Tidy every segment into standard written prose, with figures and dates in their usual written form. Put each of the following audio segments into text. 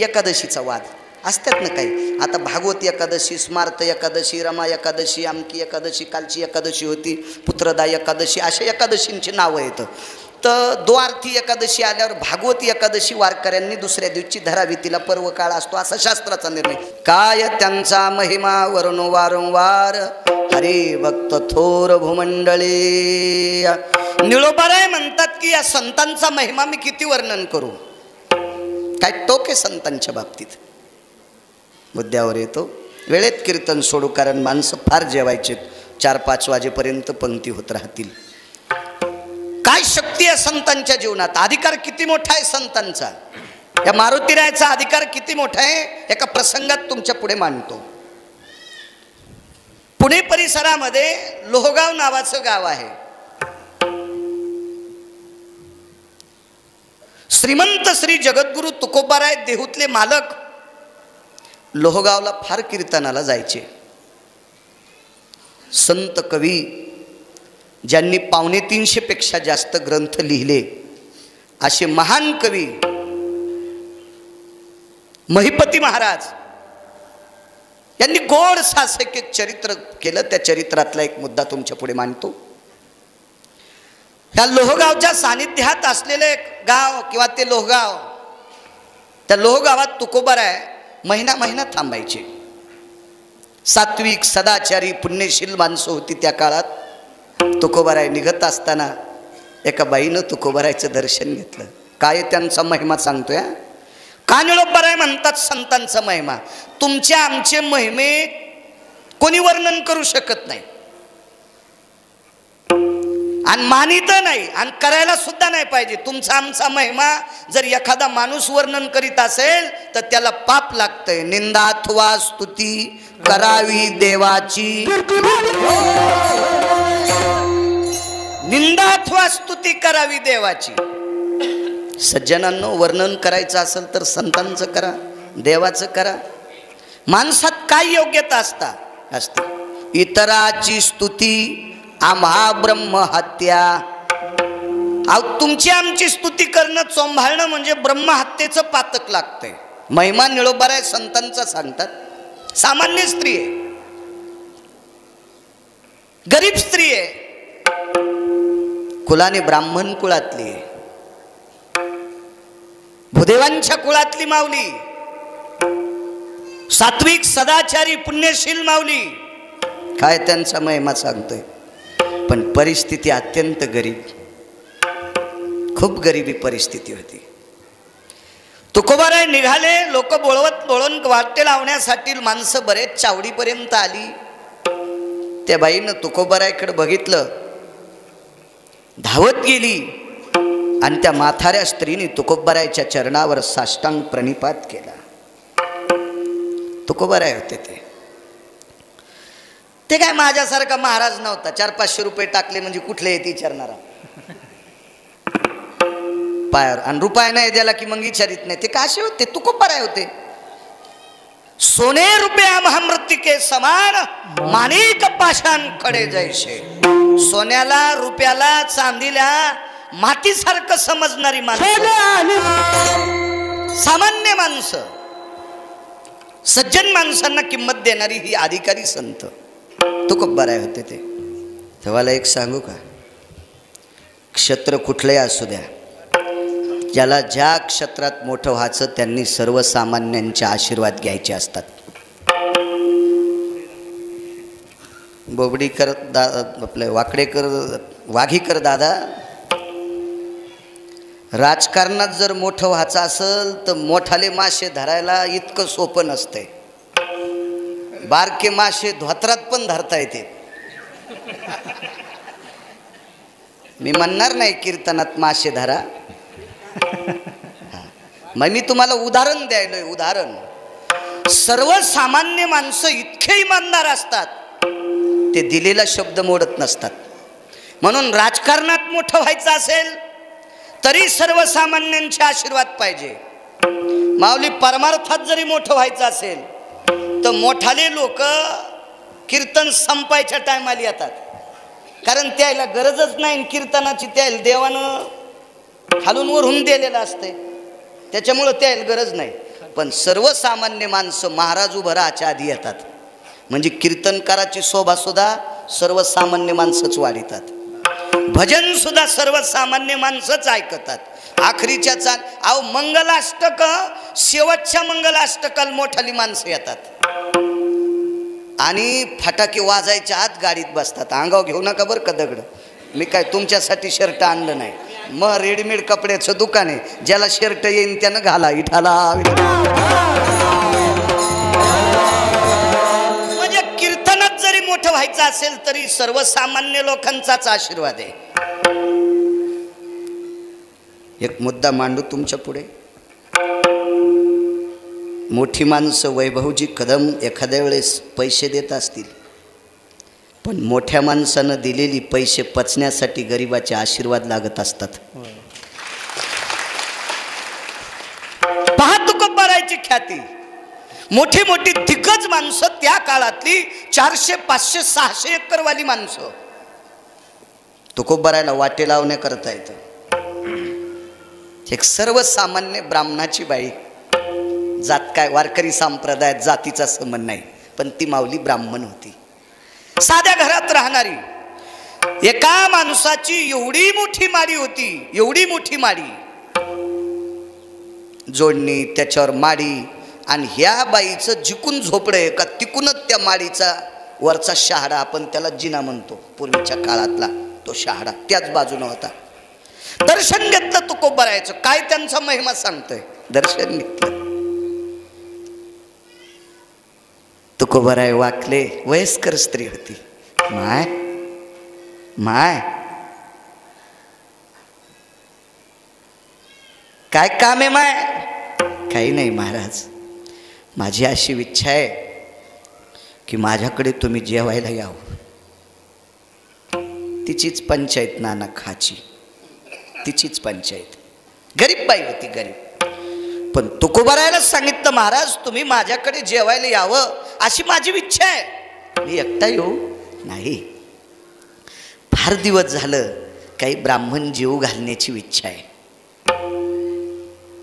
एकादशीचा वाद असतात ना काही. आता भागवत एकादशी, स्मार्त एकादशी, रमा एकादशी, आमकी एकादशी, कालची एकादशी होती, पुत्रदा एकादशी, अशा एकादशींची नावं येतं. तर द्वार्थी एकादशी आल्यावर भागवती एकादशी वारकऱ्यांनी दुसऱ्या दिवशी धरावी, तिला पर्व काळ असतो असा शास्त्राचा निर्णय. काय त्यांचा महिमा वर्णो वारंवार, हरे भक्त थोर भूमंडळी. निळोबाराय म्हणतात की या संतांचा महिमा मी किती वर्णन करू, काय टोके संतांच्या बाबतीत. मुद्द्यावर येतो. वेळेत कीर्तन सोडू, कारण माणसं फार जेवायचे, 4-5 वाजेपर्यंत पंक्ती होत राहतील. काय शक्ती आहे संतांच्या जीवनात, अधिकार किती मोठा आहे संतांचा. या मारुतीरायाचा अधिकार किती मोठा आहे, एका प्रसंगात तुमच्या पुढे मांडतो. पुणे परिसरामध्ये लोहगाव नावाचं गाव आहे. श्रीमंत श्री जगद्गुरु तुकोबाराय देहूतले मालक लोहगावला फार कीर्तनाला जायचे. संत कवी ज्यांनी 350 पेक्षा जास्त ग्रंथ लिहिले असे महान कवी महिपती महाराज यांनी गोड सासक एक चरित्र केलं. त्या चरित्रातला एक मुद्दा तुमच्या पुढे मांडतो. त्या लोहगावच्या सानिध्यात असलेले गाव किंवा ते लोहगाव, त्या लोहगावात तुकोबाराय महिना थांबायचे. सात्विक सदाचारी पुण्यशील माणसं होती त्या काळात. तुकोबाराय निघत असताना एका बाईनं तुकोबारायचं दर्शन घेतलं. काय त्यांचा महिमा सांगतोय. का निळोबाराय म्हणतात संतांचा महिमा, तुमच्या आमचे महिमे कोणी वर्णन करू शकत नाही आणि मानित नाही आणि करायला सुद्धा नाही पाहिजे. तुमचा आमचा महिमा जर एखादा माणूस वर्णन करीत असेल तर त्याला पाप लागतंय. निंदा अथवा स्तुती करावी देवाची, निंदा अथवा स्तुती करावी देवाची. सज्जनांनो, वर्णन करायचं असेल तर संतांचं करा, देवाचं करा. माणसात काय योग्यता असते. इतराची स्तुती आम्हा ब्रह्महत्या. तुमची आमची स्तुती करणं, चोंभाळणं म्हणजे ब्रह्महत्येचं पातक लागतंय. महिमा निळोबाराय संतांचा सांगतात. सामान्य स्त्री आहे, गरीब स्त्री आहे, कुलाने ब्राह्मण कुळातली आहे, भूदेवांच्या कुळातली माऊली, सात्विक सदाचारी पुण्यशील माऊली. काय त्यांचा महिमा सांगतोय. पण परिस्थिती अत्यंत गरीब, खूप गरिबी परिस्थिती होती. तुकोबाराय निघाले. लोक बोळून वाटे लावण्यासाठी माणसं बरेच चावडीपर्यंत आली. त्या बाईनं तुकोबारायकडे बघितलं, धावत गेली आणि त्या म्हाताऱ्या स्त्रीने तुकोबारायच्या चरणावर साष्टांग प्रणिपात केला. तुकोबाराय होते ते काय माझ्यासारखा महाराज नव्हता. 400-500 रुपये टाकले म्हणजे कुठले येते विचारणारा पायावर, आणि रुपया नाही द्याला की मग विचारित नाही. ते काशे होते, तुकोबाराय होते. सोने रुपया महामृत्तिके समान, माणिक पाषाण खडे जैसे. सोन्याला रुपयाला चांदीला मातीसारखं समजणारी माणसं, सामान्य माणसं, सज्जन माणसांना किंमत देणारी ही अधिकारी संत तुकोबाराय होते. ते तेव्हाला एक सांगू का, क्षेत्र कुठलंही असू द्या, ज्याला ज्या क्षेत्रात मोठं व्हायचं त्यांनी सर्वसामान्यांचे आशीर्वाद घ्यायचे असतात. बोबडीकर आपले वाघीकर दादा, राजकारणात जर मोठं व्हायचं असेल तर मोठाले मासे धरायला इतकं सोपं नसतंय. बारके मासे धोत्रात पण धरता येते. मी म्हणणार नाही कीर्तनात मासे धरा, मग मी तुम्हाला उदाहरण द्यायलोय. उदाहरण, सर्वसामान्य माणसं इतके इमानदार असतात, ते दिलेला शब्द मोडत नसतात. म्हणून राजकारणात मोठं व्हायचं असेल तरी सर्वसामान्यांचे आशीर्वाद पाहिजे. माऊली परमार्थात जरी मोठं व्हायचं असेल तर मोठाले लोक कीर्तन संपायच्या टायमाला येतात, कारण त्याला गरजच नाही कीर्तनाची. त्याला देवानं खालून वरून दिलेलं असते, त्याच्यामुळं त्याला गरज नाही. पण सर्वसामान्य माणसं महाराज उभं राहायच्या आधी येतात. म्हणजे कीर्तनकाराची शोभा सुद्धा सर्वसामान्य माणसंच वाढीतात, भजन सुद्धा सर्वसामान्य माणसंच ऐकतात. आखरीच्या अहो मंगलाष्टक, शेवटच्या मंगलाष्टकाला मोठाली माणसं येतात आणि फटाके वाजायच्या आत गाडीत बसतात. अंगावर घेऊ नका बरं का दगड, मी काय तुमच्यासाठी शर्ट आणलं नाही. मग रेडीमेड कपड्याचं दुकान आहे, ज्याला शर्ट येईन त्यानं घाला. इठाला म्हणजे कीर्तनात जरी मोठं व्हायचं असेल तरी सर्वसामान्य लोकांचाच आशीर्वाद आहे. एक मुद्दा मांडू तुमच्या पुढे. मोठी माणसं वैभवजी कदम एखाद्या वेळेस पैसे देत असतील, पण मोठ्या माणसानं दिलेली पैसे पचण्यासाठी गरिबाचे आशीर्वाद लागत असतात. पहा तुकोबारायची ख्याती, मोठी मोठी दिग्गज माणसं त्या काळातली 400, 500, 600 एकरवाली माणसं तुकोबारायला वाटे लावण्याकरता येतं. एक सर्वसामान्य ब्राह्मणाची बाई, जात काय वारकरी संप्रदायात जातीचा संबंध नाही, पण ती माऊली ब्राह्मण होती, साध्या घरात राहणारी. एका माणसाची एवढी मोठी माडी होती, एवढी मोठी माडी, जोडणी त्याच्यावर माडी, आणि ह्या बाईचं जिकून झोपडे का तिकूनच त्या माडीचा वरचा शहाडा, आपण त्याला जिना म्हणतो पूर्वीच्या काळातला तो शहाडा, त्याच बाजूने होता. दर्शन घेतलं तुकोबारायचं, काय त्यांचा महिमा सांगतोय. दर्शन घेतलं तुकोबाराय वाकले, वयस्कर स्त्री होती. माय माय काय काम आहे माय? काही नाही महाराज, माझी अशी इच्छा आहे की माझ्याकडे तुम्ही जेवायला यावं. तिचीच पंचायत नाना खाची, तिचीच पंचायत. गरीब बाई होती, गरीब. पण तुकोबारायला सांगितलं महाराज तुम्ही माझ्याकडे जेवायला यावं अशी माझी इच्छा आहे. मी एकटा येऊ? नाही, फार दिवस झालं काही ब्राह्मण जेवू घालण्याची इच्छा आहे.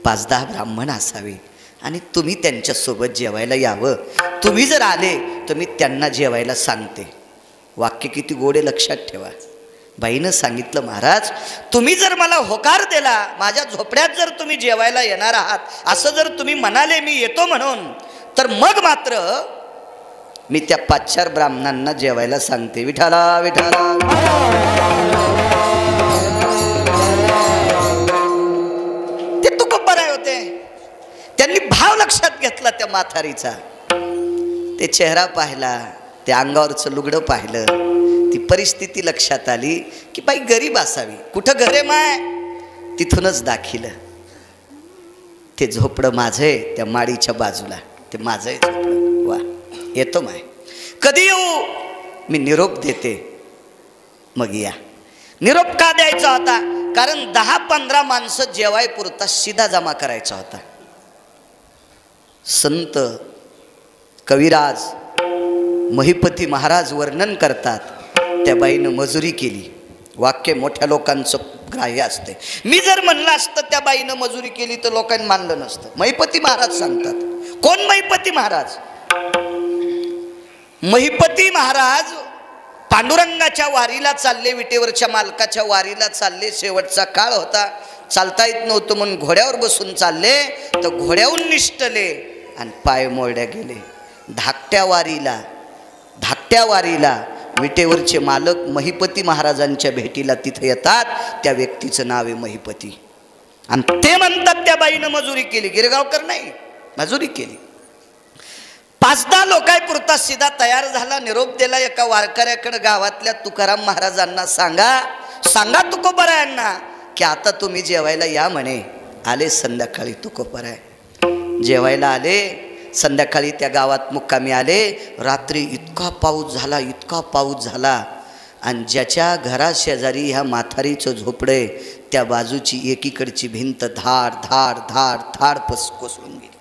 5-10 ब्राह्मण असावे आणि तुम्ही त्यांच्यासोबत जेवायला यावं. तुम्ही जर आले तर मी त्यांना जेवायला सांगते. वाक्य किती गोडे लक्षात ठेवा. बाईनं सांगितलं महाराज तुम्ही जर मला होकार दिला, माझ्या झोपड्यात जर तुम्ही जेवायला येणार आहात असं जर तुम्ही म्हणाले मी येतो म्हणून, तर मग मात्र मी त्या 5-4 ब्राह्मणांना जेवायला सांगते. विठाला विठाला. ते तुकोबाराय होते, त्यांनी भाव लक्षात घेतला त्या म्हातारीचा. ते चेहरा पाहिला, ते अंगावरचं लुगडं पाहिलं, ती परिस्थिती लक्षात आली की बाई गरीब असावी. कुठं घरे माय? तिथूनच दाखिलं. ते झोपडं माझं आहे त्या माडीच्या बाजूला, ते माझं आहे झोपडं. वा, येतो माय. कधी येऊ? मी निरोप देते, मग या. निरोप का द्यायचा होता? कारण 10-15 माणसं जेवाय पुरता शिदा जमा करायचा होता. संत कविराज महिपती महाराज वर्णन करतात, त्या बाईनं मजुरी केली. वाक्य मोठ्या लोकांचं ग्राह्य असते. मी जर म्हणलं असतं त्या बाईनं मजुरी केली तर लोकांनी मानलं नसतं. महिपती महाराज सांगतात. कोण महिपती महाराज? महिपती महाराज पांडुरंगाच्या वारीला चालले, विटेवरच्या मालकाच्या वारीला चालले. शेवटचा काळ होता, चालता येत नव्हतं म्हणून घोड्यावर बसून चालले, तर घोड्याहून निष्ठले आणि पाय मोडल्या गेले. धाकट्या वारीला विटेवरचे मालक महिपती महाराजांच्या भेटीला तिथे येतात. त्या व्यक्तीचं नाव आहे महिपती. आणि ते म्हणतात त्या बाईनं मजुरी केली. गिरगावकर नाही, मजुरी केली. 5-10 लोकांपुरता सीधा तयार झाला, निरोप दिला एका वारकऱ्याकडे. गावातल्या तुकाराम महाराजांना सांगा तुकोबारायांना की आता तुम्ही जेवायला या म्हणे. आले संध्याकाळी तुकोबाराय जेवायला आले. संध्याकाळी त्या गावात मुक्कामी आले. रात्री इतका पाऊस झाला आणि ज्याच्या घराशेजारी ह्या म्हातारीचं झोपडे, त्या बाजूची एकीकडची भिंत धाड धाड धाड धाड कोसळून गेली.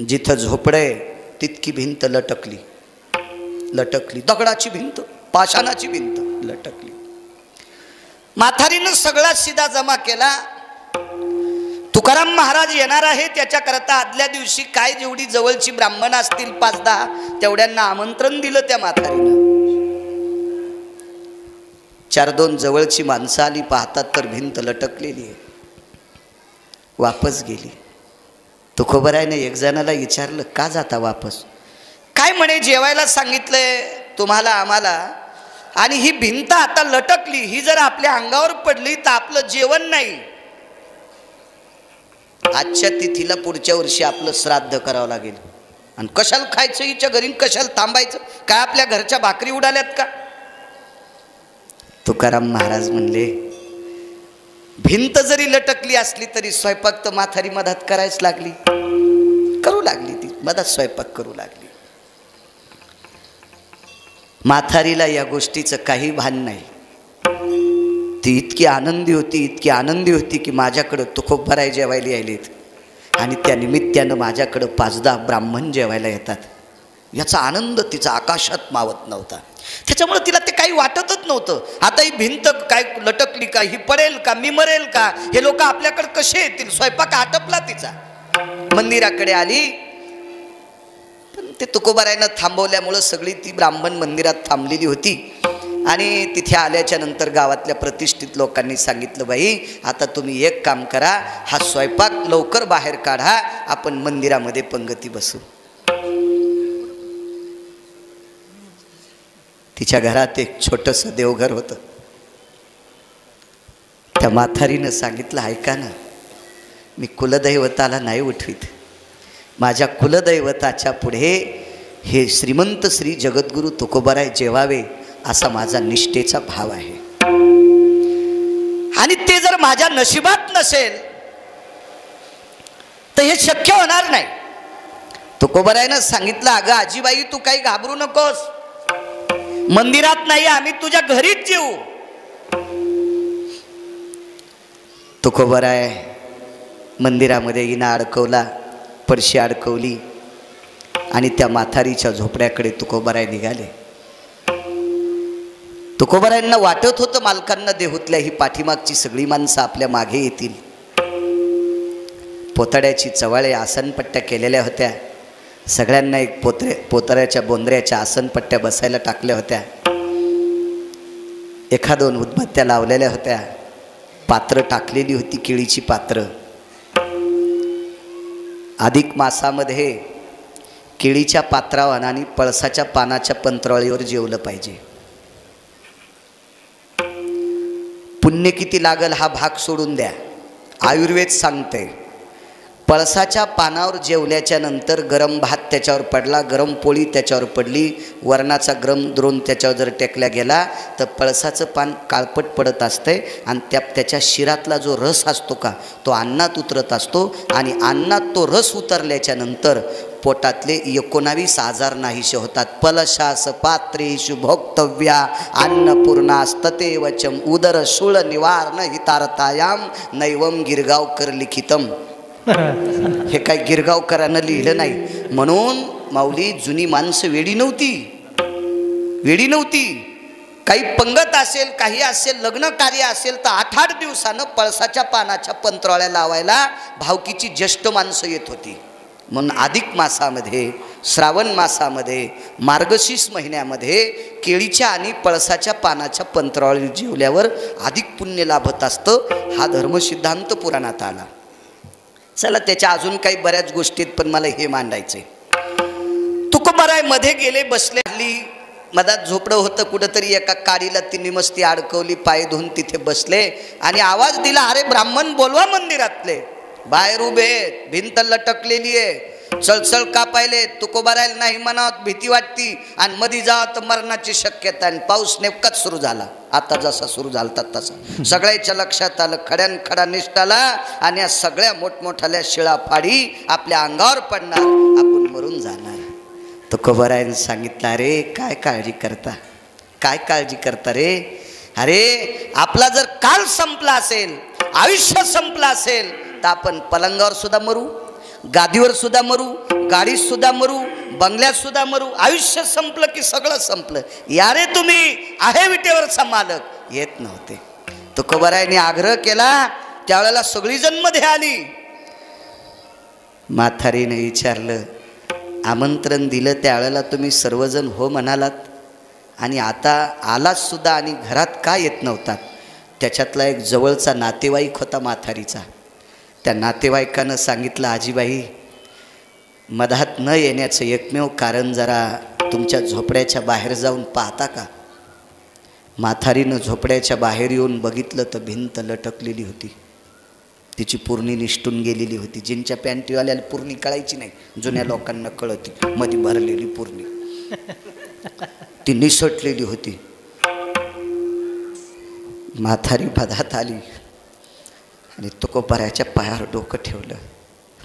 जिथं झोपडे तितकी भिंत लटकली. दगडाची भिंत, पाषाणाची भिंत लटकली. म्हातारीनं सगळा शिदा जमा केला. तुकाराम महाराज येणार आहे त्याच्याकरता आदल्या दिवशी काय जेवढी जवळची ब्राह्मण असतील 5-10 तेवढ्यांना आमंत्रण दिलं त्या म्हातारीनं. 4-2 जवळची माणसं आली, पाहतात तर भिंत लटकलेली आहे, वापस गेली. तुकोबरायने एक जणाला विचारलं, का जाता वापस? काय म्हणे, जेवायला सांगितलंय तुम्हाला आम्हाला, आणि ही भिंत आता लटकली, ही जर आपल्या अंगावर पडली तर आपलं जेवण नाही. आजच्या तिथीला पुढच्या वर्षी आपलं श्राद्ध करावं लागेल, आणि कशाला खायचं हिच्या घरी, कशाला थांबायचं, काय आपल्या घरच्या भाकरी उडाल्यात का? तुकाराम महाराज म्हणले, भिंत जरी लटकली असली तरी स्वयंपाक तर म्हातारी मधात करायच लागली, करू लागली, ती मधात स्वयंपाक करू लागली. म्हातारीला या गोष्टीचं काही भान नाही. ती इतकी आनंदी होती, इतकी आनंदी होती की माझ्याकडं तुकोबराय जेवायला यायलेत, आणि त्या निमित्तानं माझ्याकडं 5-10 ब्राह्मण जेवायला येतात. याचा आनंद तिचा आकाशात मावत नव्हता. त्याच्यामुळे तिला ते काही वाटतच नव्हतं. आता ही भिंत काय लटकली का, ही पडेल का, मी मरेल का, हे लोक आपल्याकडे कसे येतील, स्वयंपाक आटपला तिचा. मंदिराकडे आली, पण ते तुकोबरायनं थांबवल्यामुळं सगळी ती ब्राह्मण मंदिरात थांबलेली होती. आणि तिथे आल्याच्या नंतर गावातल्या प्रतिष्ठित लोकांनी सांगितलं, बाई आता तुम्ही एक काम करा, हा स्वयंपाक लवकर बाहेर काढा, आपण मंदिरामध्ये पंगती बसू. तिच्या घरात एक छोटंसं देवघर होतं. त्या म्हातारीनं सांगितलं, ऐका ना, मी कुलदैवताला नाही उठवीत, माझ्या कुलदैवताच्या पुढे हे श्रीमंत श्री जगद्गुरु तुकोबराय जेवावे असा माझा निष्ठेचा भाव आहे, आणि ते जर माझ्या नशिबात नसेल तर हे शक्य होणार नाही. तुकोबरायनं सांगितलं, अगं आजीबाई तू काही घाबरू नकोस, मंदिरात नाही, आम्ही तुझ्या घरीच जेवू. तुकोबराय मंदिरामध्ये इना अडकवला, पडशी अडकवली, आणि त्या म्हातारीच्या झोपड्याकडे तुकोबराय निघाले. तुकोबरायांना वाटत होतं मालकांना देहूतल्या ही पाठीमागची सगळी माणसं आपल्या मागे येतील. पोतड्याची चवाळे आसनपट्ट्या केलेल्या होत्या, सगळ्यांना एक पोतऱ्याच्या बोंद्र्याच्या आसनपट्ट्या बसायला टाकल्या होत्या, 1-2 उदबत्त्या लावलेल्या होत्या, पात्र टाकलेली होती, केळीची पात्र. अधिक मासामध्ये केळीच्या पात्रावर आणि पळसाच्या पानाच्या पंत्रावळीवर जेवलं पाहिजे. पुण्य किती लागल हा भाग सोडून द्या, आयुर्वेद सांगते. पळसाच्या पानावर जेवल्याच्या नंतर गरम भात त्याच्यावर पडला, गरम पोळी त्याच्यावर पडली, वरणाचा गरम द्रोण त्याच्यावर जर टेकल्या गेला तर पळसाचं पान काळपट पडत असते, आणि त्याच्या शिरातला जो रस असतो का तो अन्नात उतरत असतो, आणि अन्नात तो रस उतरल्याच्या नंतर पोटातले 19,000 नाहीसे होतात. पलशास पात्रेषु भोक्तव्या अन्नपूर्णास्तते वचम उदर शूळ निवारण हितारतायाम नैवम गिरगावकर लिखितम. हे काय गिरगावकरांना लिहिलं नाही. म्हणून माऊली जुनी माणसं वेडी नव्हती, वेडी नव्हती. काही पंगत असेल, काही असेल, लग्न कार्य असेल तर 8-8 दिवसानं पळसाच्या पानाच्या पंत्रावळ्या लावायला भावकीची ज्येष्ठ माणसं येत होती. म्हणून अधिक मासामध्ये, श्रावण मासामध्ये, मार्गशीर्ष महिन्यामध्ये केळीच्या आणि पळसाच्या पानाच्या पंत्रावळी जेवल्यावर अधिक पुण्य लाभत असतं. हा धर्मसिद्धांत पुराणात आला. चला त्याच्या अजून काही बऱ्याच गोष्टीत, पण मला हे मांडायचंय. तुकोबराय मध्ये गेले, बसले. हल्ली मधात झोपडं होतं कुठंतरी, एका काडीला तिने मस्ती अडकवली, पाय धुवून तिथे बसले आणि आवाज दिला, अरे ब्राह्मण बोलवा मंदिरातले. बाहेर उभे, भिंत लटकलेली आहे, चळचळ कापायले. तुकोबरायला नाही मनात भीती वाटती, आणि मध्ये जावं तर मरणाची शक्यता. आणि पाऊस नेमकाच सुरू झाला, आता जसा सुरू झाला तसा. सगळ्याच्या लक्षात आलं, खड्यान खडा निष्ठाला, आणि या सगळ्या मोठमोठ्याल्या शिळा फाडी आपल्या अंगावर पडणार, आपण मरून जाणार. तुकोबरायने सांगितलं, अरे काय काळजी करता, काय काळजी करता रे. अरे आपला जर काल संपला असेल, आयुष्य संपलं असेल तर आपण पलंगावर सुद्धा मरू, गादीवर सुद्धा मरू, गाडीत सुद्धा मरू, बंगल्यात सुद्धा मरू. आयुष्य संपलं की सगळं संपलं. या रे तुम्ही आहे विटेवरचा मालक. येत नव्हते. तुकोबरायने आग्रह केला, त्यावेळेला सगळी जण मध्ये आली. म्हातारीने विचारलं, आमंत्रण दिलं त्यावेळेला तुम्ही सर्वजण हो म्हणालात आणि आता आलात सुद्धा आणि घरात का येत नव्हतात? त्याच्यातला एक जवळचा नातेवाईक होता म्हातारीचा. त्या नातेवाईकानं सांगितलं, आजीबाई मधात न येण्याचं एकमेव कारण जरा तुमच्या झोपड्याच्या बाहेर जाऊन पाहता का? म्हातारीनं झोपड्याच्या बाहेर येऊन बघितलं तर भिंत लटकलेली होती. तिची पूर्णी निष्ठून गेलेली होती. जिनच्या पॅन्टीवाल्याला पूर्णी कळायची नाही, जुन्या लोकांना कळती, मध्ये भरलेली पूर्णी ती निसटलेली होती. म्हातारी मधात आली आणि तुकोबाराच्या पायावर डोकं ठेवलं.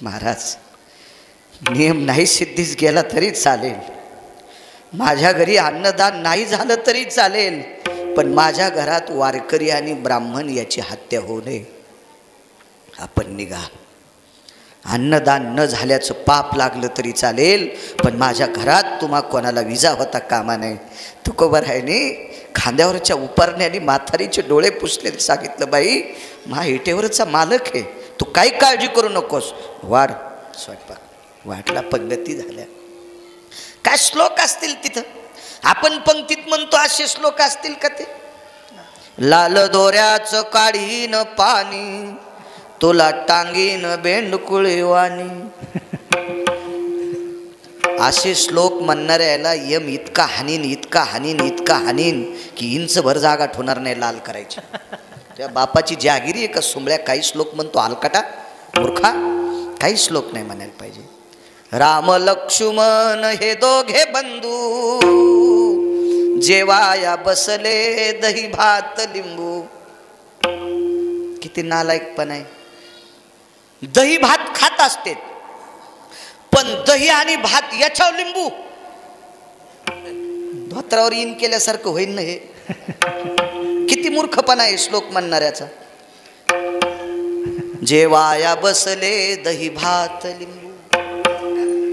महाराज, नियम नाही सिद्धीस गेला तरी चालेल, माझ्या घरी अन्नदान नाही झालं तरी चालेल, पण माझ्या घरात वारकरी आणि ब्राह्मण याची हत्या होऊ नये. आपण निघा. अन्नदान न झाल्याचं पाप लागलं तरी चालेल, पण माझ्या घरात तुम्हा कोणाला विजा होता कामा नये. तुकोबारायने खांद्यावरच्या उपारण्याने म्हातारीचे डोळे पुसले. सांगितलं, बाई मा इटेवरचा मालक आहे, तू काही काळजी करू नकोस, वाढ स्वयंपाक. वाटला, पंगती झाल्या. काय श्लोक असतील तिथं? आपण पंक्तीत म्हणतो असे श्लोक असतील का ते? लाल दोऱ्याचं काढीन पाणी, तुला टांगीन बेंडकुळे वाणी. असे श्लोक म्हणणाऱ्याला यम इतका हानीन, इतका हानीन, इतका हानीन की इंचभर जागा ठेवणार नाही लाल करायची. त्या बापाची जागिरी आहे का सुंबळ्या? काही श्लोक म्हणतो अलकटा मूर्खा, काही श्लोक नाही म्हणायला पाहिजे. राम लक्ष्मण हे दोघे बंधू, जेवाया बसले दही भात लिंबू. किती नालायकपण आहे. दही भात खात असते, पण दही आणि भात याच्यावर लिंबू. धोत्रावर इन केल्यासारखं होईल ना हे. किती मूर्खपणा आहे श्लोक म्हणणाऱ्याचा. जेवाया बसले दही भात लिंबू.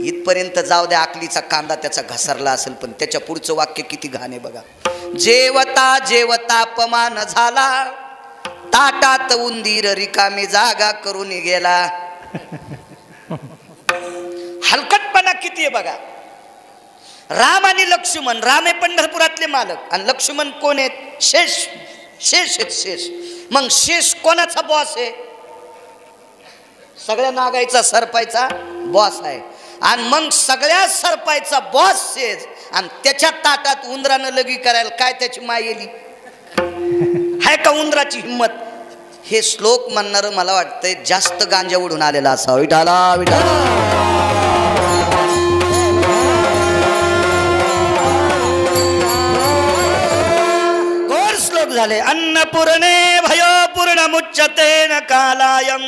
इथपर्यंत जाऊ द्या, आकलीचा कांदा त्याचा घसरला असेल, पण त्याच्या पुढचं वाक्य किती घाण आहे बघा. जेवता जेवता अपमान झाला, ताटात उंदीर रिकामी जागा करून गेला. हलकटपणा किती आहे बघा. राम आणि लक्ष्मण, राम आहे पंढरपुरातले मालक आणि लक्ष्मण कोण आहेत? शेष. शेष आहेत शेष. मग शेष कोणाचा बॉस आहे? सगळ्या नागायचा सरपायचा बॉस आहे. आणि मग सगळ्या सरपायचा बॉस शेष, आणि त्याच्या ताटात उंदरानं लगी करायला काय त्याची मायेली आहे का उंदराची हिंमत? हे श्लोक म्हणणार मला वाटतंय जास्त गांजा उडून आलेला असावा. विठाला विठाला. झाले. अन्नपूर्णे भयो पूर्ण मुच्यते न कालायम,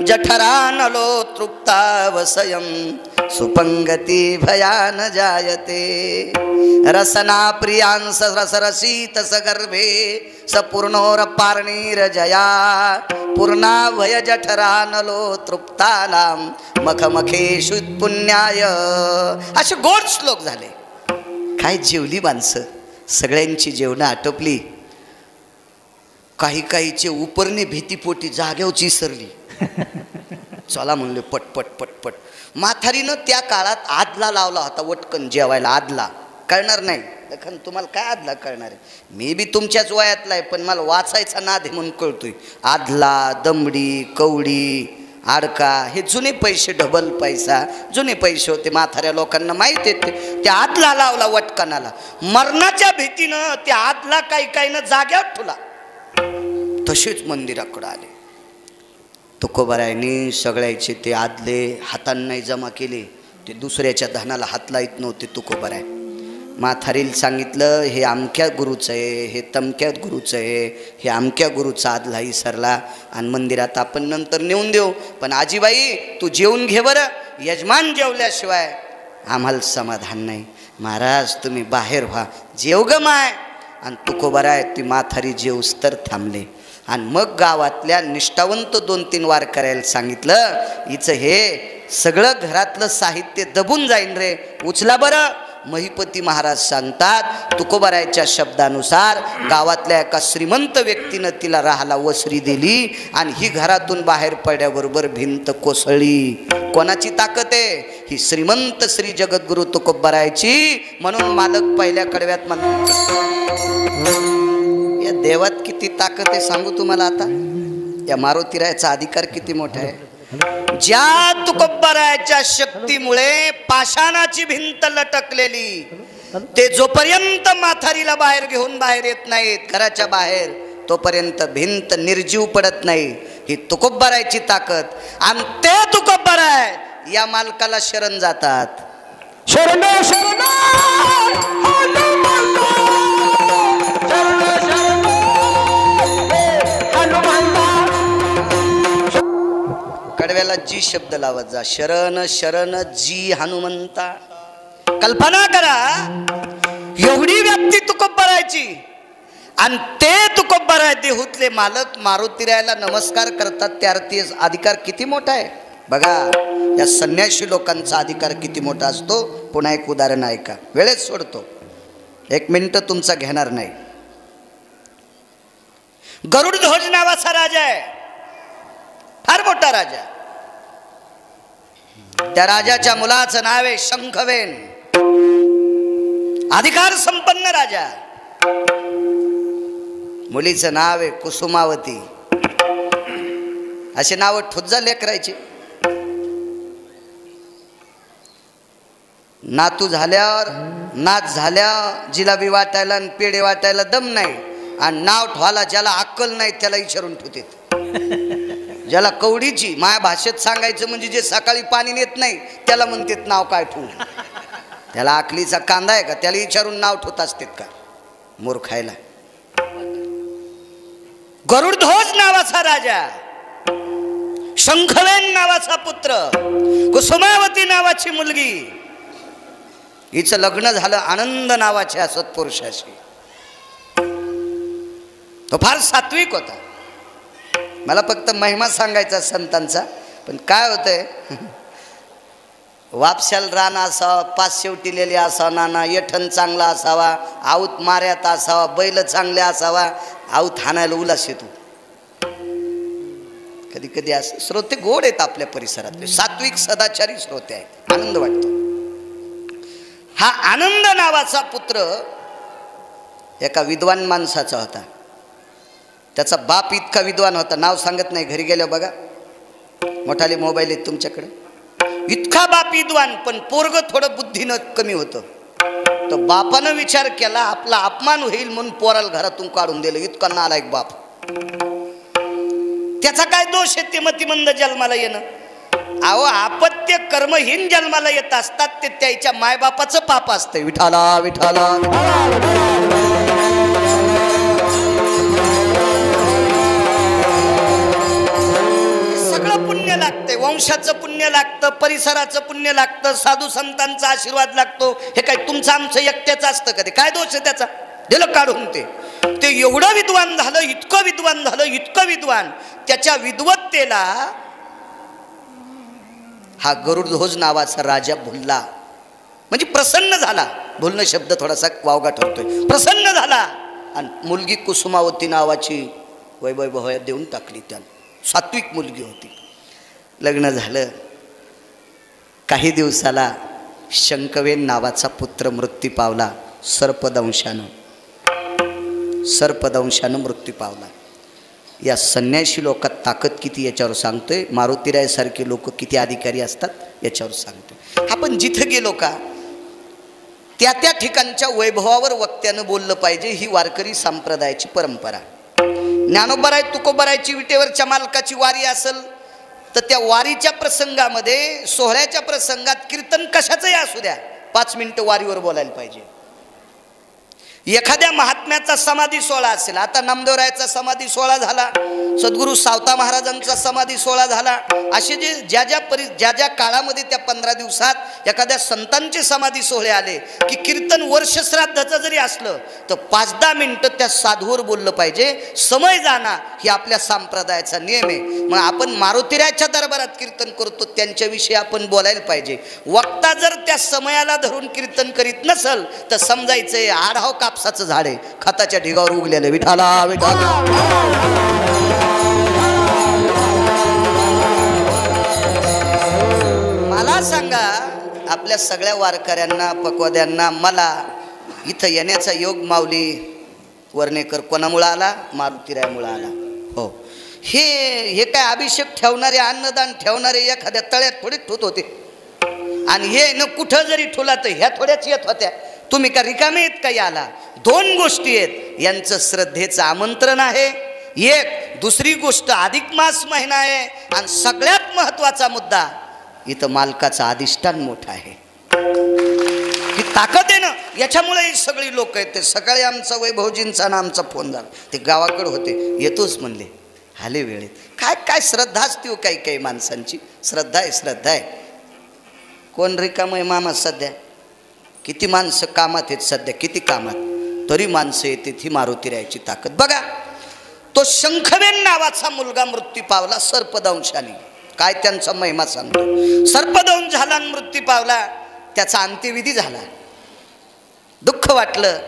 जठरा नलो तृप्तावसयम, सुपंगती भयान जायते. रसना प्रियांस रसरसीत सगर्भे, सपूर्णोर पारणीर जया, पूर्णाभय जठरा नलो तृप्तानाम, मखमखेषु पुण्याय. असे गोड श्लोक झाले. काय जेवली माणसं, सगळ्यांची जेवणं आटोपली. काही काहीचे उपरणे भीतीपोटी जाग्यावची सरली. चला म्हणले पटपट पटपट. म्हातारीनं त्या काळात आदला लावला होता वटकन जेवायला. आदला कळणार नाही लखन, तुम्हाला काय आदला कळणार आहे? मी बी तुमच्याच वयातला आहे, पण मला वाचायचा नाद आहे म्हणून कळतोय. आदला, दमडी, कवडी, आडका हे जुने पैसे, डबल पैसा जुने पैसे होते. म्हाताऱ्या लोकांना माहीत येते. त्या आदला लावला वटकनाला. मरणाच्या भीतीनं त्या आदला काही काहीनं जाग्यावर ठेवला. तसेच मंदिराकडे आले. तुकोबारायने सगळ्याचे ते आदले हातांना जमा केले. ते दुसऱ्याच्या धनाला हात लाईत नव्हते तुकोबाराय. म्हातारीला सांगितलं, हे अमक्या गुरुचं आहे, हे तमक्या गुरुचं आहे, हे अमक्या गुरुचा आदला विसरला आणि मंदिरात आपण नंतर नेऊन देऊ, पण आजीबाई तू जेवून घे बरं, यजमान जेवल्याशिवाय आम्हाला समाधान नाही. महाराज तुम्ही बाहेर व्हा, जेव ग माय. आणि तुकोबाराय ती म्हातारी जेवस तर थांबले. आणि मग गावातल्या निष्ठावंत 2-3 वार करायला सांगितलं, हिचं हे सगळं घरातलं साहित्य दबून जाईन रे, उचला बरं. महिपती महाराज सांगतात, तुकोबारायच्या शब्दानुसार गावातल्या एका श्रीमंत व्यक्तीनं तिला राहायला वसरी दिली आणि ही घरातून बाहेर पडल्याबरोबर भिंत कोसळली. कोणाची ताकद आहे? ही श्रीमंत श्री जगद्गुरु तुकोबारायची. म्हणून मालक पहिल्या कडव्यात म्हणतात, या देवात किती ताकद आहे सांगू तुम्हाला. आता या मारुतीरायाचा अधिकार किती मोठा आहे. ज्या तुकोबारायाच्या शक्तीमुळे पाषाणाची भिंत लटकलेली, ते जोपर्यंत माथारीला बाहेर घेऊन बाहेर येत नाहीत घराच्या बाहेर, तोपर्यंत भिंत निर्जीव पडत नाही. ही तुकोबारायची ताकद. आणि ते तुकोबाराय या मालकाला शरण जातात. शरण शरण कडव्याला जी शब्द लावत जा. शरण शरण जी हनुमंता. कल्पना करा, एवढी व्याप्ती तुकोबारायची आणि ते तुकोबाराय देहूतले मालक मारुतीरायाला नमस्कार करतात. त्या अर्थी अधिकार किती मोठा आहे बघा. या संन्यासी लोकांचा अधिकार किती मोठा असतो. पुन्हा एक उदाहरण ऐका, वेळेत सोडतो, 1 मिनिट तुमचा घेणार नाही. गरुडध्वज नावाचा राजा आहे, फार मोठा राजा. त्या राजाच्या मुलाचं नाव आहे शंखवेन. अधिकार संपन्न राजा. मुलीचं नाव आहे कुसुमावती. असे नाव ठुज्जा लेकरायचे. नातू झाल्यावर नाच झाल्यावर जिलाबी वाटायला आणि पेढे वाटायला दम नाही, आणि नाव ठेवायला ज्याला अक्कल नाही त्याला विचारून ठेवते. ज्याला कवडीची माया भाषेत सांगायचं म्हणजे जे सकाळी पाणी नेत नाही त्याला म्हणतात नाव काय ठेवू. त्याला आकलीचा कांदा आहे का, त्याला विचारून नाव ठेवत असतात का मूर्खायला. गरुडध्वज नावाचा राजा, शंखवेन नावाचा पुत्र, कुसुमावती नावाची मुलगी. हिचं लग्न झालं आनंद नावाच्या सत्पुरुषाशी. तो फार सात्विक होता. मला फक्त महिमा सांगायचा संतांचा, पण काय होतंय, वापशाल रान असावा, पाच शेवटीलेले असावा, नाना येठण चांगला असावा, आऊत माऱ्यात असावा, बैल चांगले असावा, आऊत हाणायला उलास येतो. कधी कधी असं श्रोते गोड आहेत आपल्या परिसरातले, सात्विक सदाचारी श्रोते आहेत, आनंद वाटतो. हा आनंद नावाचा पुत्र एका विद्वान माणसाचा होता. त्याचा बाप इतका विद्वान होता, नाव सांगत नाही, घरी गेल्या बघा, मोठाले मोबाईल आहेत तुमच्याकडे. इतका बाप विद्वान, पण पोरग थोडं बुद्धीनं कमी होतं. तर बापानं विचार केला आपला अपमान होईल म्हणून पोराला घरातून काढून दिलं. इतका नालायक बाप. त्याचा काय दोष आहे ते मतिमंद जन्माला येणं. अहो, अपत्य कर्महीन जन्माला येत असतात ते त्याच्या मायबापाचं पाप असतं. विठाला विठाला सगळं पुण्य लागतंय. वंशाचं पुण्य लागतं, परिसराचं पुण्य लागतं, साधू संतांचा आशीर्वाद लागतो. हे काय तुमचं आमचं एकट्याचं असतं का? ते काय दोष आहे त्याचा? दिलं काढून. ते एवढं विद्वान झालं, इतकं विद्वान झालं, इतकं विद्वान, त्याच्या विद्वत्तेला हा गरुडध्वज नावाचा राजा भुलला. म्हणजे प्रसन्न झाला. भुलणं शब्द थोडासा वावगा ठरतोय. प्रसन्न झाला आणि मुलगी कुसुमावती नावाची वैभव देऊन टाकली. त्याला सात्विक मुलगी होती. लग्न झालं. काही दिवसाला शंखवेन नावाचा पुत्र मृत्यू पावला. सर्पदंशानं मृत्यू पावला. या संन्यासी लोकात ताकद किती याच्यावर सांगतोय. मारुतीरायसारखे लोक किती अधिकारी असतात याच्यावर सांगतोय. आपण जिथं गेलो का त्या त्या ठिकाणच्या वैभवावर वक्त्यानं बोललं पाहिजे. ही वारकरी संप्रदायाची परंपरा. ज्ञानोबाराय तुकोबारायची विटेवरच्या मालकाची वारी असेल तर त्या वारीच्या प्रसंगामध्ये, सोहळ्याच्या प्रसंगात कीर्तन कशाचंही असू द्या, 5 मिनिटं वारीवर बोलायला पाहिजे. एखाद्या महात्म्याचा समाधी सोहळा असेल, आता नामदेवरायाचा समाधी सोहळा झाला, सद्गुरू सावता महाराजांचा समाधी सोहळा झाला, असे जे ज्या ज्या काळामध्ये त्या 15 दिवसात एखाद्या संतांचे समाधी सोहळे आले की कीर्तन वर्षश्राद्धाचं जरी असलं तर 5-10 मिनिटं त्या साधूवर बोललं पाहिजे, समय जाणा ही आपल्या संप्रदायाचा नियम आहे. मग आपण मारुतीरायाच्या दरबारात कीर्तन करतो त्यांच्याविषयी आपण बोलायला पाहिजे. वक्ता जर त्या समयाला धरून कीर्तन करीत नसल तर समजायचंय आढाव कापसाचं झाड आहे, खताच्या ढिगावर उगलेलं. विठाला विठाला. मला सांगा, आपल्या सगळ्या वारकऱ्यांना पकवाद्यांना मला इथं येण्याचा योग माऊली वर्णेकर कोणामुळं आला? मारुतीरायामुळं आला. हो, हे काय अभिषेक ठेवणारे, अन्नदान ठेवणारे एखाद्या तळ्यात थोडे ठेवत होते आणि हे न कुठं जरी ठेवला तर ह्या थोड्याच येत होत्या. तुम्ही का रिकामे आहेत काही आला? 2 गोष्टी आहेत, यांचं श्रद्धेचं आमंत्रण आहे एक, दुसरी गोष्ट अधिक मास महिना आहे आणि सगळ्यात महत्वाचा मुद्दा इथं मालकाचा अधिष्ठान मोठा आहे. ही ताकद आहे ना, याच्यामुळे ही सगळी लोक आहेत. ते सकाळी आमचा वैभवजींचा ना आमचा फोन झाला, ते गावाकडे होते, येतोच म्हणले, आले वेळेत. काय काय श्रद्धा असते हो काही काही माणसांची. श्रद्धा आहे, श्रद्धा आहे. कोण रिकाम आहे मामा सध्या? किती माणसं कामात आहेत सध्या, किती कामात, तरी माणसं येते. ही मारुतीरायाची ताकद बघा. तो शंखवेन नावाचा मुलगा मृत्यू पावला सर्पदंशाने. काय त्यांचा महिमा सांगतो. सर्पदंश झाला आणि मृत्यू पावला, त्याचा अंत्यविधी झाला. दुःख वाटलं,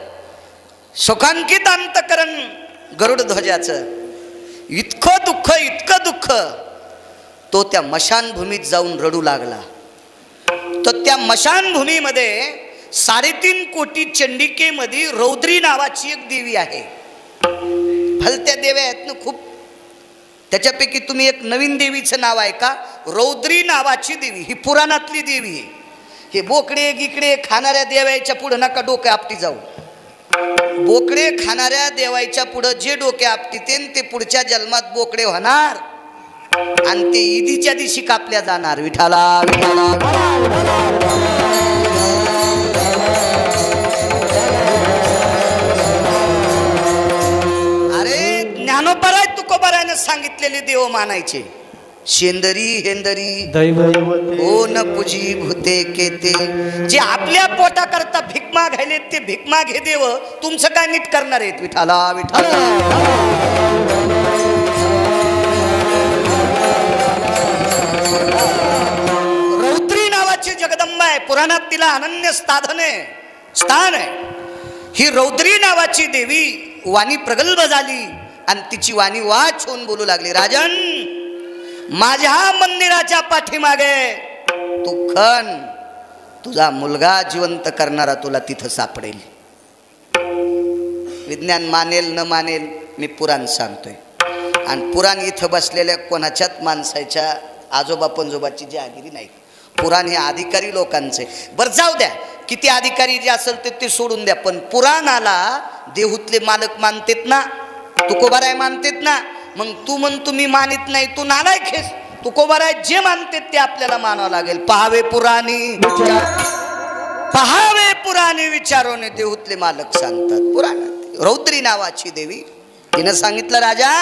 शोकांकित अंतकरण गरुडध्वजाचं. इतकं दुःख, इतकं दुःख, तो त्या मशानभूमीत जाऊन रडू लागला. तर त्या मशानभूमीमध्ये 3.5 कोटी चंडिकेमध्ये रौद्री नावाची एक देवी आहे. भलत्या देव्या आहेत ना खूप, त्याच्यापैकी तुम्ही एक नवीन देवीचं नाव आहे का? रौद्री नावाची देवी. ही पुराणातली देवी आहे. हे बोकडे गिकडे खाणाऱ्या देवाच्या पुढं नका डोके आपटी जाऊ. बोकडे खाणाऱ्या देवाच्या पुढं जे डोके आपटीते ते पुढच्या जन्मात बोकडे होणार आणि ते ईदीच्या दिवशी कापल्या जाणार. विठाला विठाला. ज्ञानोबराय तुकोबरायने सांगितलेले देव मानायचे. शेंदरी हेंदरी हो न पूजी भूते केते. जे आपल्या पोटा करता भीक मागायले ते भीक मागे देव तुमचं काय नीट करणार आहेत. विठाला विठाला. रौद्री नावाची जगदंबा आहे, पुराणात तिला अनन्य स्थान आहे. ही रौद्री नावाची देवी वाणी प्रगल्भ झाली आणि तिची वाणी वाच होऊन बोलू लागली. राजन, माझ्या मंदिराच्या पाठीमागे तू खण, तुझा मुलगा जिवंत करणारा तुला तिथं सापडेल. विज्ञान मानेल न मानेल, मी पुराण सांगतोय. आणि पुराण इथं बसलेल्या कोणाच्याच माणसाच्या आजोबा पंजोबाची जहागिरी नाही. पुराण हे अधिकारी लोकांचे. बरं जाऊ द्या, किती अधिकारी जे असेल ते सोडून द्या, पण पुराणाला देहूतले मालक मानतेत ना, तुकोबाराय मानतेत ना. मग तू म्हण तुम्ही मानित नाही, तू नालायक आहेस. तुकोबाराय जे मानतेत ते आपल्याला मानावं लागेल. पहावे पुराणे विचारोने देहूतले मालक सांगतात. पुराणात रौद्री नावाची देवी, तिनं सांगितलं, राजा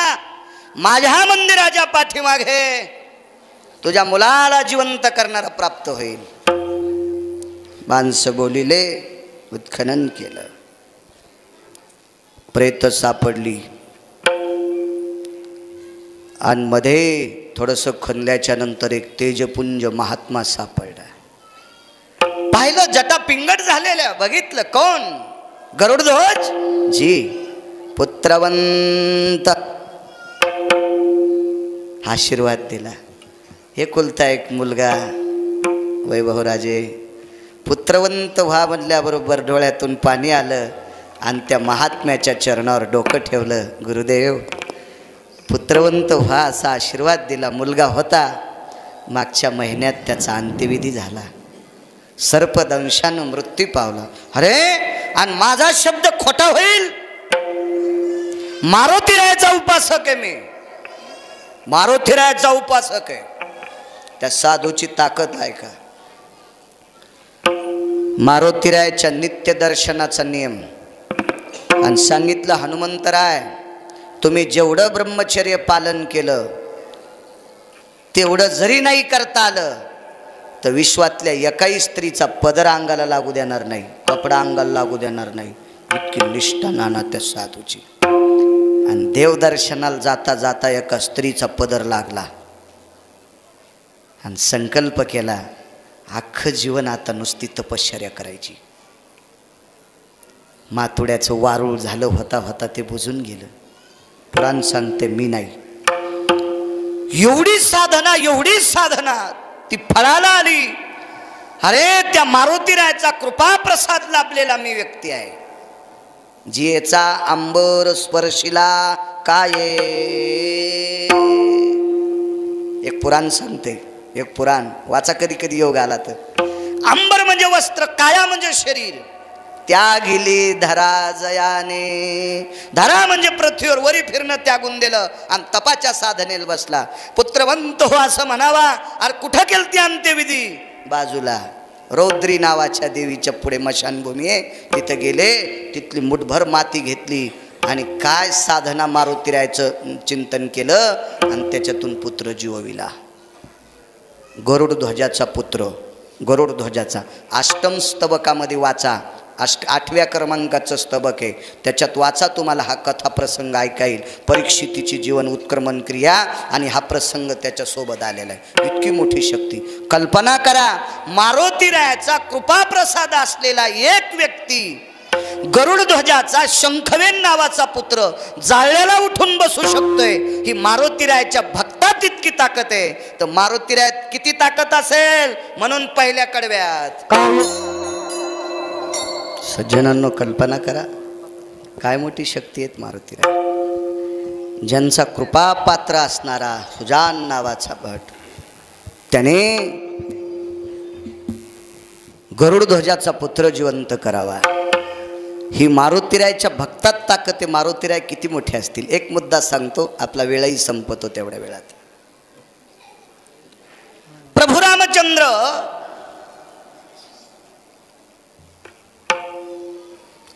माझ्या मंदिराच्या पाठीमागे तुझ्या मुलाला जिवंत करणारा प्राप्त होईल. माणसं बोलिले, उत्खनन केलं, प्रेत सापडली आणि मध्ये थोडंसं खणल्याच्या नंतर एक तेजपुंज महात्मा सापडला. पाहिलं, जटा पिंगट झालेल्या. बघितलं कोण? गरुडध्वज जी, पुत्रवंत. आशीर्वाद दिला. हे कुलता एक मुलगा वैभवराजे, पुत्रवंत व्हा म्हणल्याबरोबर डोळ्यातून पाणी आलं आणि त्या महात्म्याच्या चरणावर डोकं ठेवलं. गुरुदेव, पुत्रवंत व्हा असा आशीर्वाद दिला. मुलगा होता, मागच्या महिन्यात त्याचा अंत्यविधी झाला. सर्पदंशानं मृत्यू पावला. अरे, आणि माझा शब्द खोटा होईल? मारुतीरायाचा उपासक आहे मी, मारुतीरायाचा उपासक आहे. त्या साधूची ताकद आहे का? मारुतीरायाच्या नित्य दर्शनाचा नियम, आणि सांगितलं, हनुमंतराय तुम्ही जेवढं ब्रह्मचर्य पालन केलं तेवढं जरी नाही करता आलं तर विश्वातल्या एकाही स्त्रीचा पदर अंगाला लागू देणार नाही, कपडा अंगाला लागू देणार नाही. इतकी निष्ठा नाना त्या साधूची. आणि देवदर्शनाला जाता जाता एका स्त्रीचा पदर लागला आणि संकल्प केला, अख्खं जीवन आता नुसती तपश्चर्या करायची. मातुड्याचं वारूळ झालं होता होता ते बुजून गेलं. पुराण सांगते मी नाही. एवढी साधना ती फळाला आली. अरे त्या मारुतीरायाचा कृपा प्रसाद लाभलेला मी व्यक्ती आहे, जियेचा अंबर स्पर्शिला काय. एक पुराण सांगते, एक पुराण वाचा कधी कधी योग आला तर. अंबर म्हणजे वस्त्र, काया म्हणजे शरीर. त्यागिली धरा जयाने, धरा म्हणजे पृथ्वीवर वरी फिरणं त्यागून दिलं आणि तपाच्या साधनेला बसला. पुत्रवंत हो असं म्हणावा. अरे कुठं केलती अंत्यविधी? बाजूला रौद्री नावाच्या देवीच्या पुढे मशानभूमी आहे, तिथं गेले, तिथली मुठभर माती घेतली आणि काय साधना मारुतीरायाचं चिंतन केलं आणि त्याच्यातून पुत्र जीवविला. गरुड ध्वजाचा पुत्र, गरुड ध्वजाचा. अष्टम स्तबकामध्ये वाचा, 8व्या क्रमांकाचं स्तबक आहे, त्याच्यात वाचा, तुम्हाला हा कथा प्रसंग ऐका येईल. परीक्षितीची जीवन उत्क्रमण क्रिया आणि हा प्रसंग त्याच्यासोबत आलेला आहे. इतकी मोठी शक्ती. कल्पना करा, मारुतीरायाचा कृपाप्रसाद असलेला एक व्यक्ती, गरुड ध्वजाचा शंखवेन नावाचा पुत्र जाळल्याला उठून बसू शकतोय. ही मारुतीरायाच्या भक्तात इतकी ताकद आहे. तर मारुतीरायात किती ताकद असेल म्हणून पहिल्या कडव्यात. सज्जनांनो कल्पना करा, काय मोठी शक्ती आहेत मारुतीराय. ज्यांचा कृपा पात्र असणारा सुजान नावाचा भट, त्याने गरुड ध्वजाचा पुत्र जिवंत करावा. ही मारुतीरायच्या भक्तात ताकद आहे. मारुतीराय किती मोठे असतील. एक मुद्दा सांगतो, आपला वेळही संपतो तेवढ्या वेळात. प्रभू रामचंद्र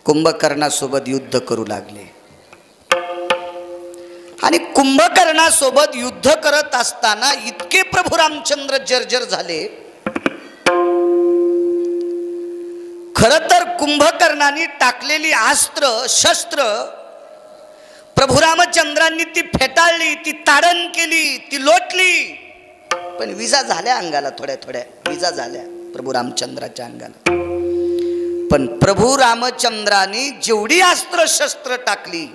कुंभकर्णासोबत युद्ध करू लागले आणि कुंभकर्णासोबत युद्ध करत असताना इतके प्रभू रामचंद्र जर्जर झाले. खर तर कुंभकर्णाने टाकलेली अस्त्र शस्त्र प्रभू रामचंद्रांनी ती फेटाळली, ती ताडण केली, ती लोटली, पण विजा झाल्या अंगाला, थोड्या थोड्या विजा झाल्या प्रभू रामचंद्राच्या अंगाला. पण प्रभू रामचंद्राने जेवढी अस्त्र शस्त्र टाकली,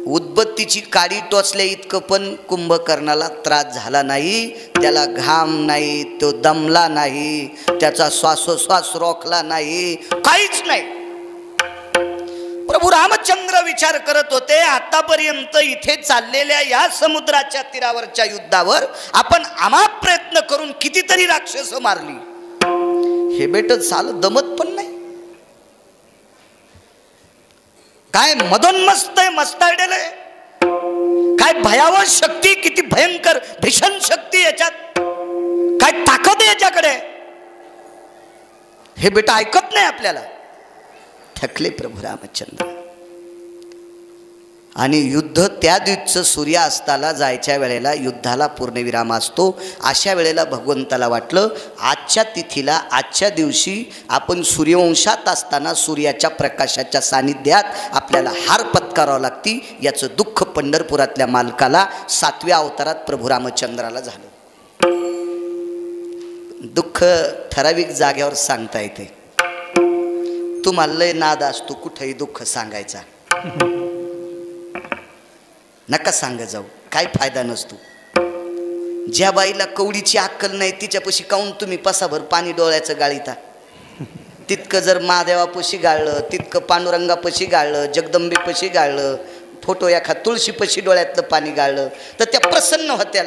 उदबत्तीची काडी टोचल्या इतकं पण कुंभकर्णाला त्रास झाला नाही. त्याला घाम नाही, तो दमला नाही, त्याचा श्वासोश्वास रोखला नाही, काहीच नाही. प्रभू रामचंद्र विचार करत होते, आतापर्यंत इथे चाललेल्या या समुद्राच्या तीरावरच्या युद्धावर आपण अमाप प्रयत्न करून कितीतरी राक्षस मारली, हे बेट झालं दमत पण नाही. काय मदोन्मस्त आहे, मस्ताडेल आहे. काय भयावह शक्ती, किती भयंकर भीषण शक्ती याच्यात, काय ताकद आहे याच्याकडे, हे बेटा ऐकत नाही आपल्याला. थकले प्रभू रामचंद्र. आणि युद्ध त्या दिवशी सूर्यास्ताला जायच्या वेळेला युद्धाला पूर्णविराम असतो. अशा वेळेला भगवंताला वाटलं, आजच्या तिथीला, आजच्या दिवशी आपण सूर्यवंशात असताना सूर्याच्या प्रकाशाच्या सानिध्यात आपल्याला हार पत्करावं लागती. याचं दुःख पंढरपुरातल्या मालकाला 7व्या अवतारात प्रभू रामचंद्राला झालं. दुःख ठराविक जाग्यावर सांगता येते. तुम्हाला लय नाद असतो कुठेही दुःख सांगायचा, नका सांग जाऊ, काय फायदा नसतो. ज्या बाईला कवडीची अक्कल नाही तिच्यापाशी काऊन तुम्ही पसाभर पाणी डोळ्याचं गाळीता. तितकं जर महादेवापाशी गाळलं, तितकं पांडुरंगापाशी गाळलं, जगदंबेपाशी गाळलं, फोटो एखा तुळशीपाशी डोळ्यातलं पाणी गाळलं तर त्या प्रसन्न होत्या.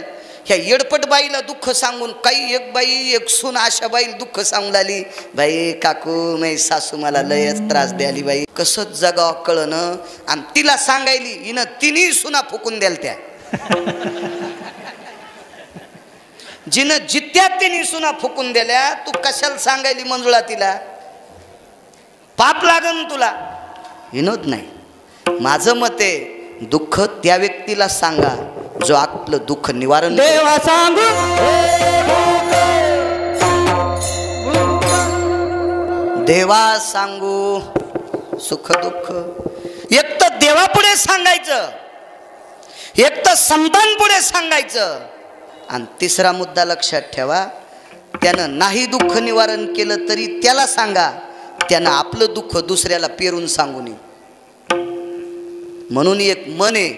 ह्या येडपट बाईला दुःख सांगून, काही एक बाई एक सून अशा बाईला दुःख सांगून आली, बाई काकू मै सासू मला लयच त्रास द्याली बाई, कसं जगावं कळणं. आणि तिला सांगायली, हिनं तिन्ही सुना फुकून द्याल त्या. जिनं जित्या तिन्ही सुना फुकून दिल्या, तू कशाला सांगायली मंजुळा तिला, पाप लागन तुला. विनोद नाही. माझं मत आहे दुःख त्या व्यक्तीला सांगा जो आपलं दुःख निवारण देवा सांगू देवा सांगू सुख दुःख. एक तर देवापुढे सांगायचं, एक तर संतांपुढे सांगायचं. आणि तिसरा मुद्दा लक्षात ठेवा, त्यानं नाही दुःख निवारण केलं तरी त्याला सांगा, त्यानं आपलं दुःख दुसऱ्याला पेरून सांगू नये. म्हणून एक मन आहे,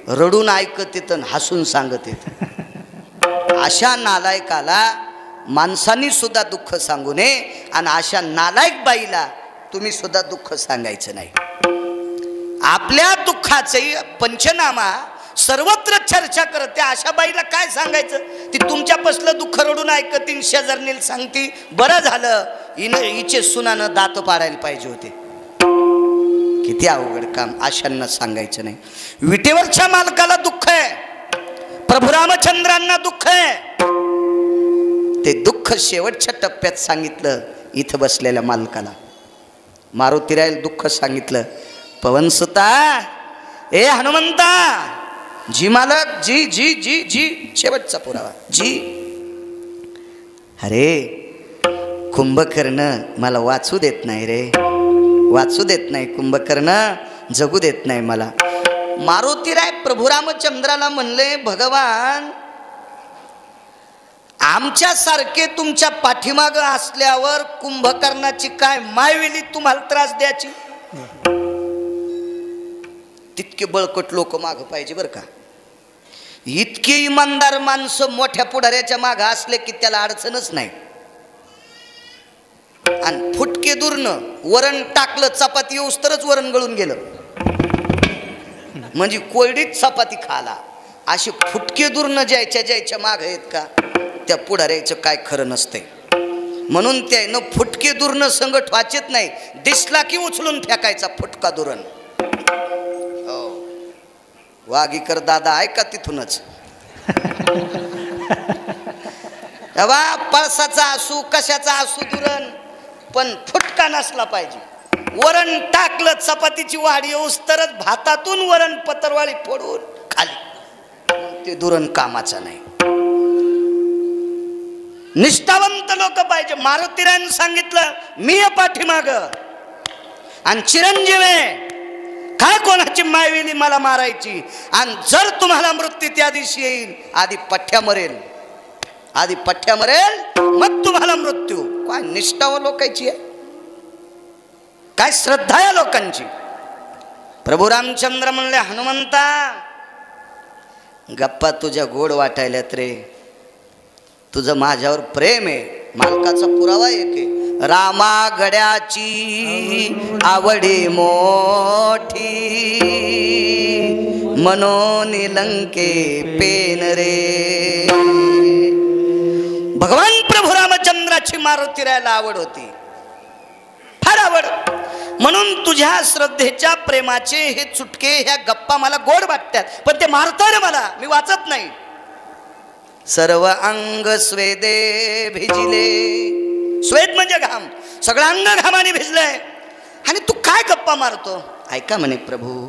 रडून ऐकत येतं हसून सांगत येतं. अशा नालायकाला माणसांनी सुद्धा दुःख सांगू नये आणि अशा नालायक बाईला तुम्ही सुद्धा दुःख सांगायचं नाही. आपल्या दुःखाचे पंचनामा सर्वत्र चर्चा करते, अशा बाईला काय सांगायचं? ती तुमच्यापासलं दुःख रडून ऐकतील, शेजारणीला सांगती बरं झालं हिचे सुनानं दात पाडायला पाहिजे होते. किती अवघड काम. अशांना सांगायचं नाही. विटेवरच्या मालकाला दुःख आहे, प्रभू रामचंद्रांना दुःख आहे. ते दुःख शेवटच्या टप्प्यात सांगितलं इथं बसलेल्या मालकाला. मारुतीरायाला दुःख सांगितलं, पवनसुता ए हनुमंता, जी मालक, जी जी जी जी शेवटचा पुरावा जी. अरे कुंभकर्ण मला वाचू देत नाही रे, वाचू देत नाही कुंभकर्ण, जगू देत नाही मला. मारुतीराय प्रभू रामचंद्राला म्हणले, भगवान आमच्यासारखे तुमच्या पाठीमागं असल्यावर कुंभकर्णाची काय मायवेली तुम्हाला त्रास द्यायची? तितके बळकट लोक मागं पाहिजे बरं का. इतके इमानदार माणसं मोठ्या पुढाऱ्याच्या मागं असले की त्याला अडचणच नाही. आणि फुटके दूरनं वरण टाकलं, चपाती येऊस तरच वरण गळून गेलं, म्हणजे कोरडीत चपाती खाला. असे फुटके दूरनं ज्याच्या माग आहेत का त्या पुढाऱ्याचं काय खरं नसतंय. म्हणून त्यानं फुटके दूरनं संगत वाचत नाही, दिसला की उचलून फेकायचा फुटका दुरण. वागीकर दादा ऐका तिथूनच. पळसाचा असू कशाचा असू दुरण, पण फुटका नसला पाहिजे. वरण टाकलं, चपातीची वाढ येऊस तरच भातातून वरण पत्रवाळी फोडून खाली, ते दुरण कामाचा नाही. निष्ठावंत लोक पाहिजे. मारुतीरायानं सांगितलं मी पाठीमाग आणि चिरंजीव आहे, काय कोणाची मायवेली मला मारायची. आणि जर तुम्हाला मृत्यू त्या दिवशी येईल, आधी पठ्ठ्या मरेल, आधी पठ्ठ्या मरेल मग तुम्हाला मृत्यू. काय निष्ठा लोकांची आहे, काय श्रद्धा आहे लोकांची. प्रभू रामचंद्र म्हणले, हनुमंता गप्पा तुझ्या गोड वाटायल्यात रे, तुझं माझ्यावर प्रेम आहे. मालकाचा पुरावा एक आहे, रामा गड्याची आवडी मोठी, मनोन लंके पेन रे. भगवान प्रभू रामचंद्राची मारुतीरायाला आवड होती, फार आवड. म्हणून तुझ्या श्रद्धेच्या प्रेमाचे हे चुटके, ह्या गप्पा मला गोड वाटतात, पण ते मारतात मला, मी वाचत नाही. सर्व अंग स्वेदे भिजले, स्वेद म्हणजे घाम, सगळं अंग घामाने भिजलंय आणि तू काय गप्पा मारतो? ऐका म्हणे प्रभू,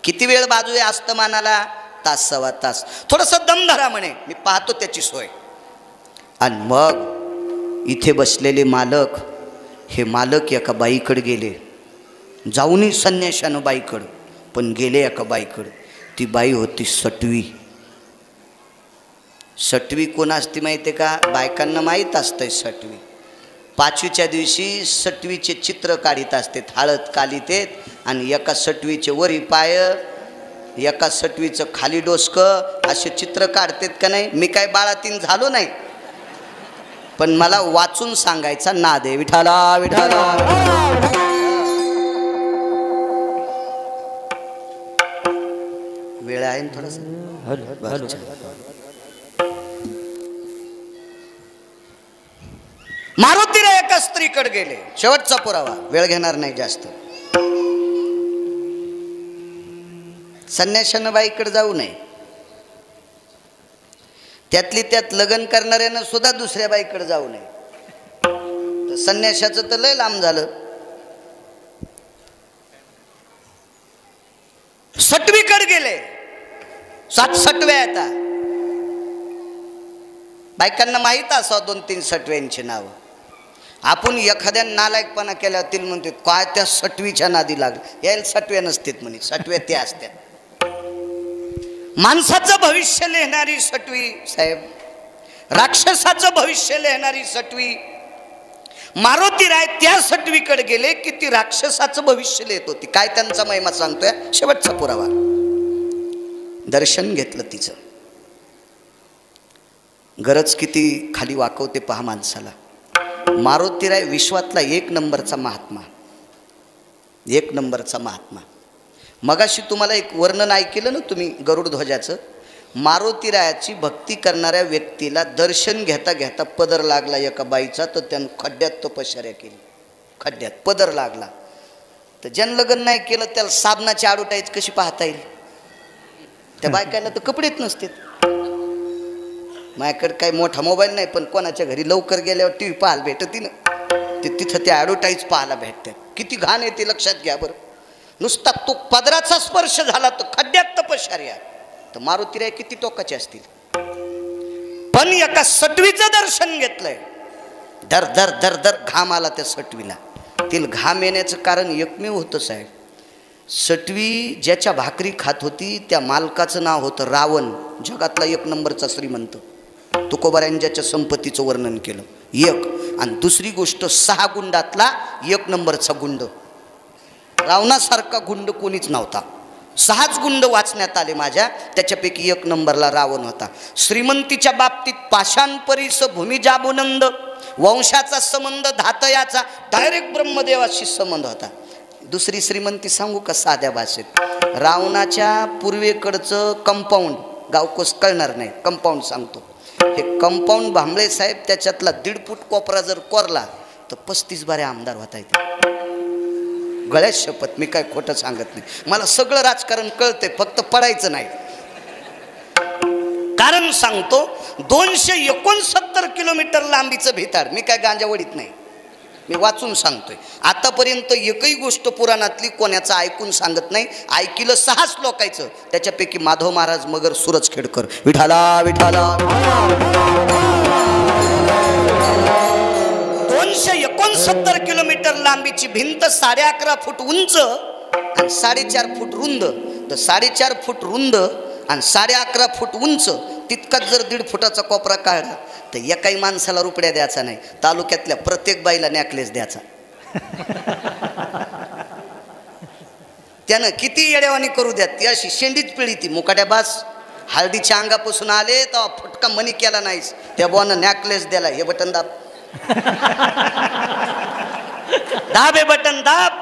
किती वेळ बाजू आहे आस्तमानाला? तास सवा तास. थोडंसं दम धरा म्हणे, मी पाहतो त्याची सोय. आणि मग इथे बसलेले मालक, हे मालक एका बाईकडे गेले, जाऊनही संन्याशानं बाईकडं, पण गेले एका बाईकडं. ती बाई होती सटवी. सटवी कोण असते माहिती आहे का? बायकांना माहीत असतंय सटवी. पाचवीच्या दिवशी सटवीचे चित्र काढीत असते, हळद कालितेत, आणि एका सटवीचे वरी पाय, एका सटवीचं खाली डोसकं, असे चित्र काढतात का नाही? मी काय बाळातीन झालो नाही, पण मला वाचून सांगायचा नाद आहे. विठाला विठाला. वेळ आहे ना थोडंसं. मारुतीराय एका स्त्रीकडे गेले, शेवटचा पुरावा, वेळ घेणार नाही जास्त. संन्याशानं बाईकडे जाऊ नये, त्यातली त्यात लग्न करणाऱ्यानं सुद्धा दुसऱ्या बाईकडे जाऊ नये. संन्याशाचं तर लय लांब झालं. सटवीकडे गेले, 7 सटव्या येतात. बायकांना माहीत असावं 2-3 सटव्यांची नावं. आपण एखाद्या नालायकपणा केल्यावर तिला म्हणते काय त्या सटवीच्या नादी लागले. यायला सटव्या नसतात म्हणे, सटव्या त्या असतात. माणसाचं भविष्य लिहिणारी सटवी साहेब, राक्षसाचं भविष्य लिहिणारी सटवी. मारुती राय त्या सटवीकडे गेले की ती राक्षसाचं भविष्य लिहित होती. काय त्यांचा महिमा सांगतोय, शेवटचा पुरावा. दर्शन घेतलं तिचं. गरज किती खाली वाकवते पहा माणसाला. मारुती राय विश्वातला 1 नंबरचा महात्मा, 1 नंबरचा महात्मा. मगाशी तुम्हाला एक वर्णन ऐकलं ना तुम्ही गरुड ध्वजाचं. मारुती रायाची भक्ती करणाऱ्या व्यक्तीला दर्शन घेता घेता पदर लागला एका बाईचा, तर त्यानं खड्ड्यात तपश्चर्या केली. खड्ड्यात पदर लागला. तर ज्यानं लग्न नाही केलं त्याला साबणाची आडूटाईच कशी पाहता येईल. त्या बायकायला तर कपडेच नसते. माझ्याकडे काही मोठा मोबाईल नाही, पण कोणाच्या घरी लवकर गेल्यावर टी व्ही पाहायला भेटती ना, ते तिथं ते ॲडव्हर्टाईज पाहायला भेटतात. किती घाण आहे ते लक्षात घ्या बरं. नुसता तो पदराचा स्पर्श झाला तर खड्ड्यात तपश्चर्या. तर मारुती राय किती टोकाचे असतील. पण एका सटवीचं दर्शन घेतलंय. दर दर दर दर घाम आला त्या सटवीला. तिला घाम येण्याचं कारण एकमेव होतं साहेब. सटवी ज्याच्या भाकरी खात होती त्या मालकाचं नाव होतं रावण, जगातला 1 नंबरचा श्रीमंत. तुकोबारायन ज्याच्या संपत्तीचं वर्णन केलं 1. आणि दुसरी गोष्ट 6 गुंडातला 1 नंबरचा गुंड. रावणासारखा गुंड कोणीच नव्हता. 6च गुंड वाचण्यात आले माझ्या, त्याच्यापैकी 1 नंबरला रावण होता. श्रीमंतीच्या बाबतीत पाषाण परीस भूमी जाबुनंद, वंशाचा संबंध धातयाचा डायरेक्ट ब्रह्मदेवाशी संबंध होता. दुसरी श्रीमंती सांगू का साध्या भाषेत. रावणाच्या पूर्वेकडचं कंपाऊंड, गावकोस कळणार नाही, कंपाऊंड सांगतो. हे कंपाऊंड भांबळे साहेब त्याच्यातला 1.5 फूट कोपरा जर कोरला तर 35 बारे आमदार होता येते. गळ्यात शपथ, मी काय खोटं सांगत नाही. मला सगळं राजकारण कळते, फक्त पडायचं नाही. कारण सांगतो, 269 किलोमीटर लांबीचं भिताड. मी काय गांजावडीत नाही, मी वाचून सांगतोय. आतापर्यंत एकही गोष्ट पुराणातली कोणाचं ऐकून सांगत नाही. ऐकिलं 6च लोकांचं, त्याच्यापैकी माधव महाराज मगर सूरज खेडकर. विठाला विठाला. 269 किलोमीटर लांबीची भिंत, 11.5 फूट उंच आणि 4.5 फूट रुंद. तर 4.5 फूट रुंद आणि 11.5 फूट उंच, तितकाच जर 1.5 फुटाचा कोपरा काढला तर एकाही माणसाला रुपया द्यायचा नाही, तालुक्यातल्या प्रत्येक बाईला नेकलेस द्यायचा. त्यानं किती येड्यावानी करू द्या, ती अशी शेंडीच पिळी ती मुकाट्या बास. हळदीच्या अंगापासून आले तेव्हा फटका मनी केला नाहीस, त्या बॉनं नेकलेस द्याला. हे बटन दाब, दाब, हे बटन दाब.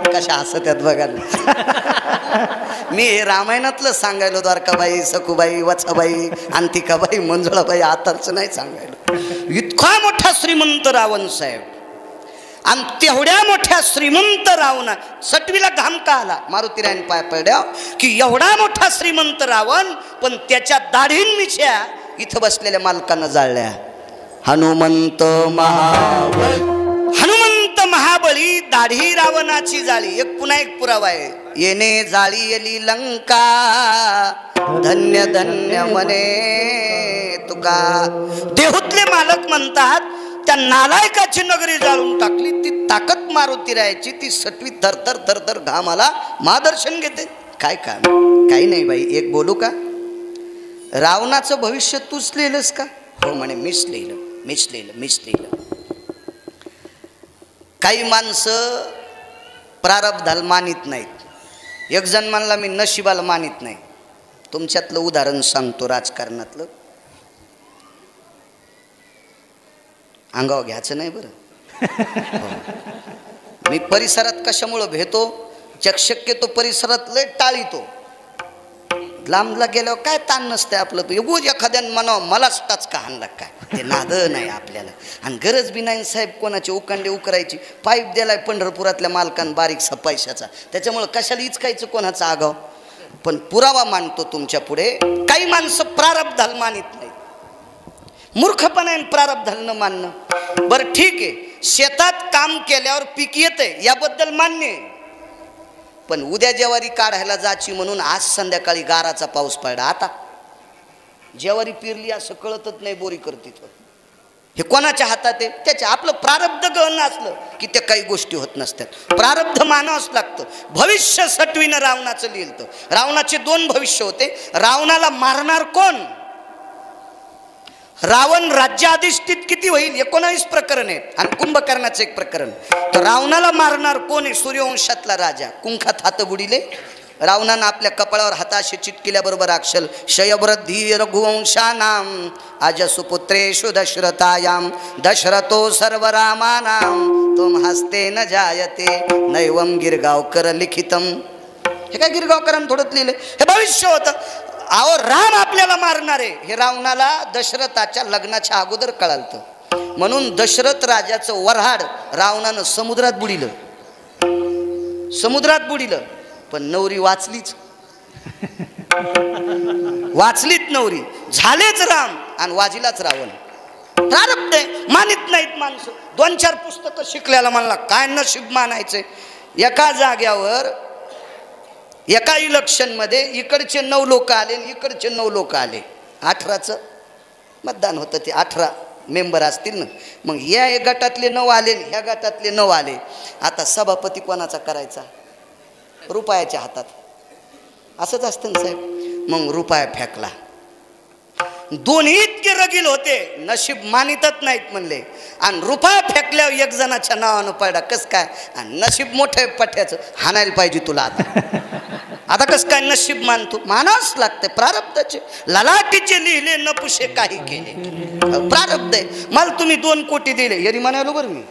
कशा हसत्यात बघा. मी हे रामायणातलं सांगायलो. द्वारकाबाई, सखूबाई, वत्साबाई, अंतिकाबाई, मंजुळाबाई, आताच नाही सांगायलो. इतका मोठा श्रीमंत रावण साहेब. आणि तेवढ्या मोठ्या श्रीमंत रावणा सटवीला घाम का आला. मारुतीरायन पाय पडल्या की एवढा मोठा श्रीमंत रावण, पण त्याच्या दाढीन मिछ्या इथं बसलेल्या मालकांना जाळल्या. हनुमंत महाबली, हनुमंत महाबली, दाढी रावणाची जाळी. एक पुन्हा एक पुरावा आहे. येणे जाळी येली लंका, धन्य धन्य म्हणे तुका. देहूतले मालक म्हणतात त्या नालायकाची नगरी जाळून टाकली. ती ताकद मारुती राहायची. ती सटवी थरथर थरथर घामाला महादर्शन घेते. काय काम, काही नाही बाई. एक बोलू का, रावणाचं भविष्य तूच लिहिलंस का? हो म्हणे, मीच लिहिलं, मीच लिहिलं, मीच लिहिलं. काही माणसं प्रारब्धाला मानित नाहीत. एक जण म्हणला मी नशिबाला मानित नाही. तुमच्यातलं उदाहरण सांगतो राजकारणातलं. अंगावर घ्यायचं नाही बरं. हो. मी परिसरात कशामुळं भेटतो, शक्यतो परिसरात लय टाळीतो. लांबला गेल्यावर काय ताण नसते आपलं. एवढं एखाद्यानं म्हणावं मलाच टाचका हाणला काय, ते नाद नाही आपल्याला. आणि गरज बी नाही साहेब कोणाचे उकांडे उकरायची. पाईप दिलाय पंढरपुरातल्या मालकान बारीकसा पैशाचा, त्याच्यामुळं कशाला इचकायचं कोणाचा आगाव. पण पुरावा मांडतो तुमच्या पुढे. काही माणसं प्रारब्धाला मानित नाही. मूर्खपणाने प्रारब्धाला न मानणं. बरं ठीक आहे, शेतात काम केल्यावर पीक येते याबद्दल मान्य आहे. पण उद्या ज्वारी काढायला जायची म्हणून आज संध्याकाळी गाराचा पाऊस पडला. आता ज्वारी पेरली असं कळतच नाही बोरी करते. हे कोणाच्या हातात आहे? त्याच्या. आपलं प्रारब्ध गहन असलं की त्या काही गोष्टी होत नसतात. प्रारब्ध मानावंच लागतं. भविष्य सटवीनं रावणाचं लिहिलं. रावणाचे 2 भविष्य होते. रावणाला मारणार कोण? रावण राज्याधिष्ठित किती होईल? 19 प्रकरण आहेत आणि कुंभकर्णाचं 1 प्रकरण. तर रावणाला मारणार कोण आहे? सूर्यवंशातला राजा. कुंखात हात बुडिले. रावणानं आपल्या कपाळावर हाताशी चिटकिल्याबरोबर अक्षल शयवृद्धी रघुवंशानाम अजसुपुत्रेषु दशरथायाम दशरथो सर्व रामानाम तुम हस्ते न जायते नैवम गिरगावकर लिखितम. हे काय गिरगावकरांनी थोडंच लिहिले? हे भविष्य होतं. अहो राम आपल्याला मारणार आहे हे रावणाला दशरथाच्या लग्नाच्या अगोदर कळालं. म्हणून दशरथ राजाचं वऱ्हाड रावणानं समुद्रात बुडिलं. समुद्रात बुडिलं. पण नवरी वाचलीच. वाचलीच नवरी. झालेच राम आणि वाजिलाच रावण. प्रारब्ध आहे. मानित नाहीत माणसं. 2-4 पुस्तकं शिकल्याला म्हणला काय नशीब मानायचंय. एका जाग्यावर एका इलेक्शन मध्ये इकडचे 9 लोक आले आणि इकडचे 9 लोक आले. 18चं मतदान होतं. ते 18 मेंबर असतील ना. मग या गटातले 9 आले ह्या गटातले 9 आले. आता सभापती कोणाचा करायचा? रुपयाच्या हातात. असंच असतं ना साहेब. मग रुपया फेकला. दोन्ही इतके रगील होते नशीब मानितच नाहीत म्हणले. आणि रुपया फेकल्यावर 1 जणाच्या नावानं पडला. कस काय? आणि नशीब मोठं पठ्याचं हाणायला पाहिजे तुला. आता कस काय नशीब मानतो? मानावंच लागतंय. प्रारब्धाचे ललाटीचे लिहिले न पुशे काही केले. प्रारब्ध आहे. मला तुम्ही 2 कोटी दिले यरी म्हणालो बरं मी.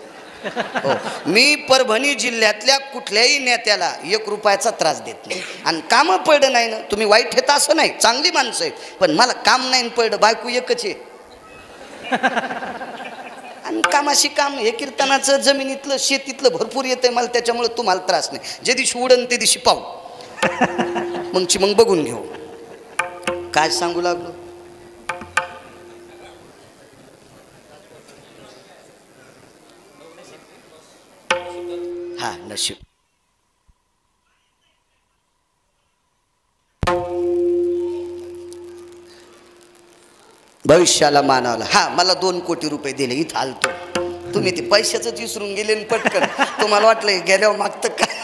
हो. मी परभणी जिल्ह्यातल्या कुठल्याही नेत्याला 1 रुपयाचा त्रास देत नाही. आणि कामं पडलं नाही ना. तुम्ही वाईट हेत असं नाही. चांगली माणसं आहेत. पण मला काम नाही पडलं. बायको एकच आहे आणि कामाशी काम. हे कीर्तनाचं जमिनीतलं शेतीतलं भरपूर येतंय मला. त्याच्यामुळे तुम्हाला त्रास नाही. जे दिवशी उडन ते दिवशी पाहू. मग बघून घेऊ. काय सांगू लागलो? हा नशीब. भविष्याला मानावला. हा मला 2 कोटी रुपये दिले. इथं आलतो. तुम्ही ते पैशाचंच विसरून गेले पटकन. तुम्हाला वाटलं गेल्यावर मागतं काय?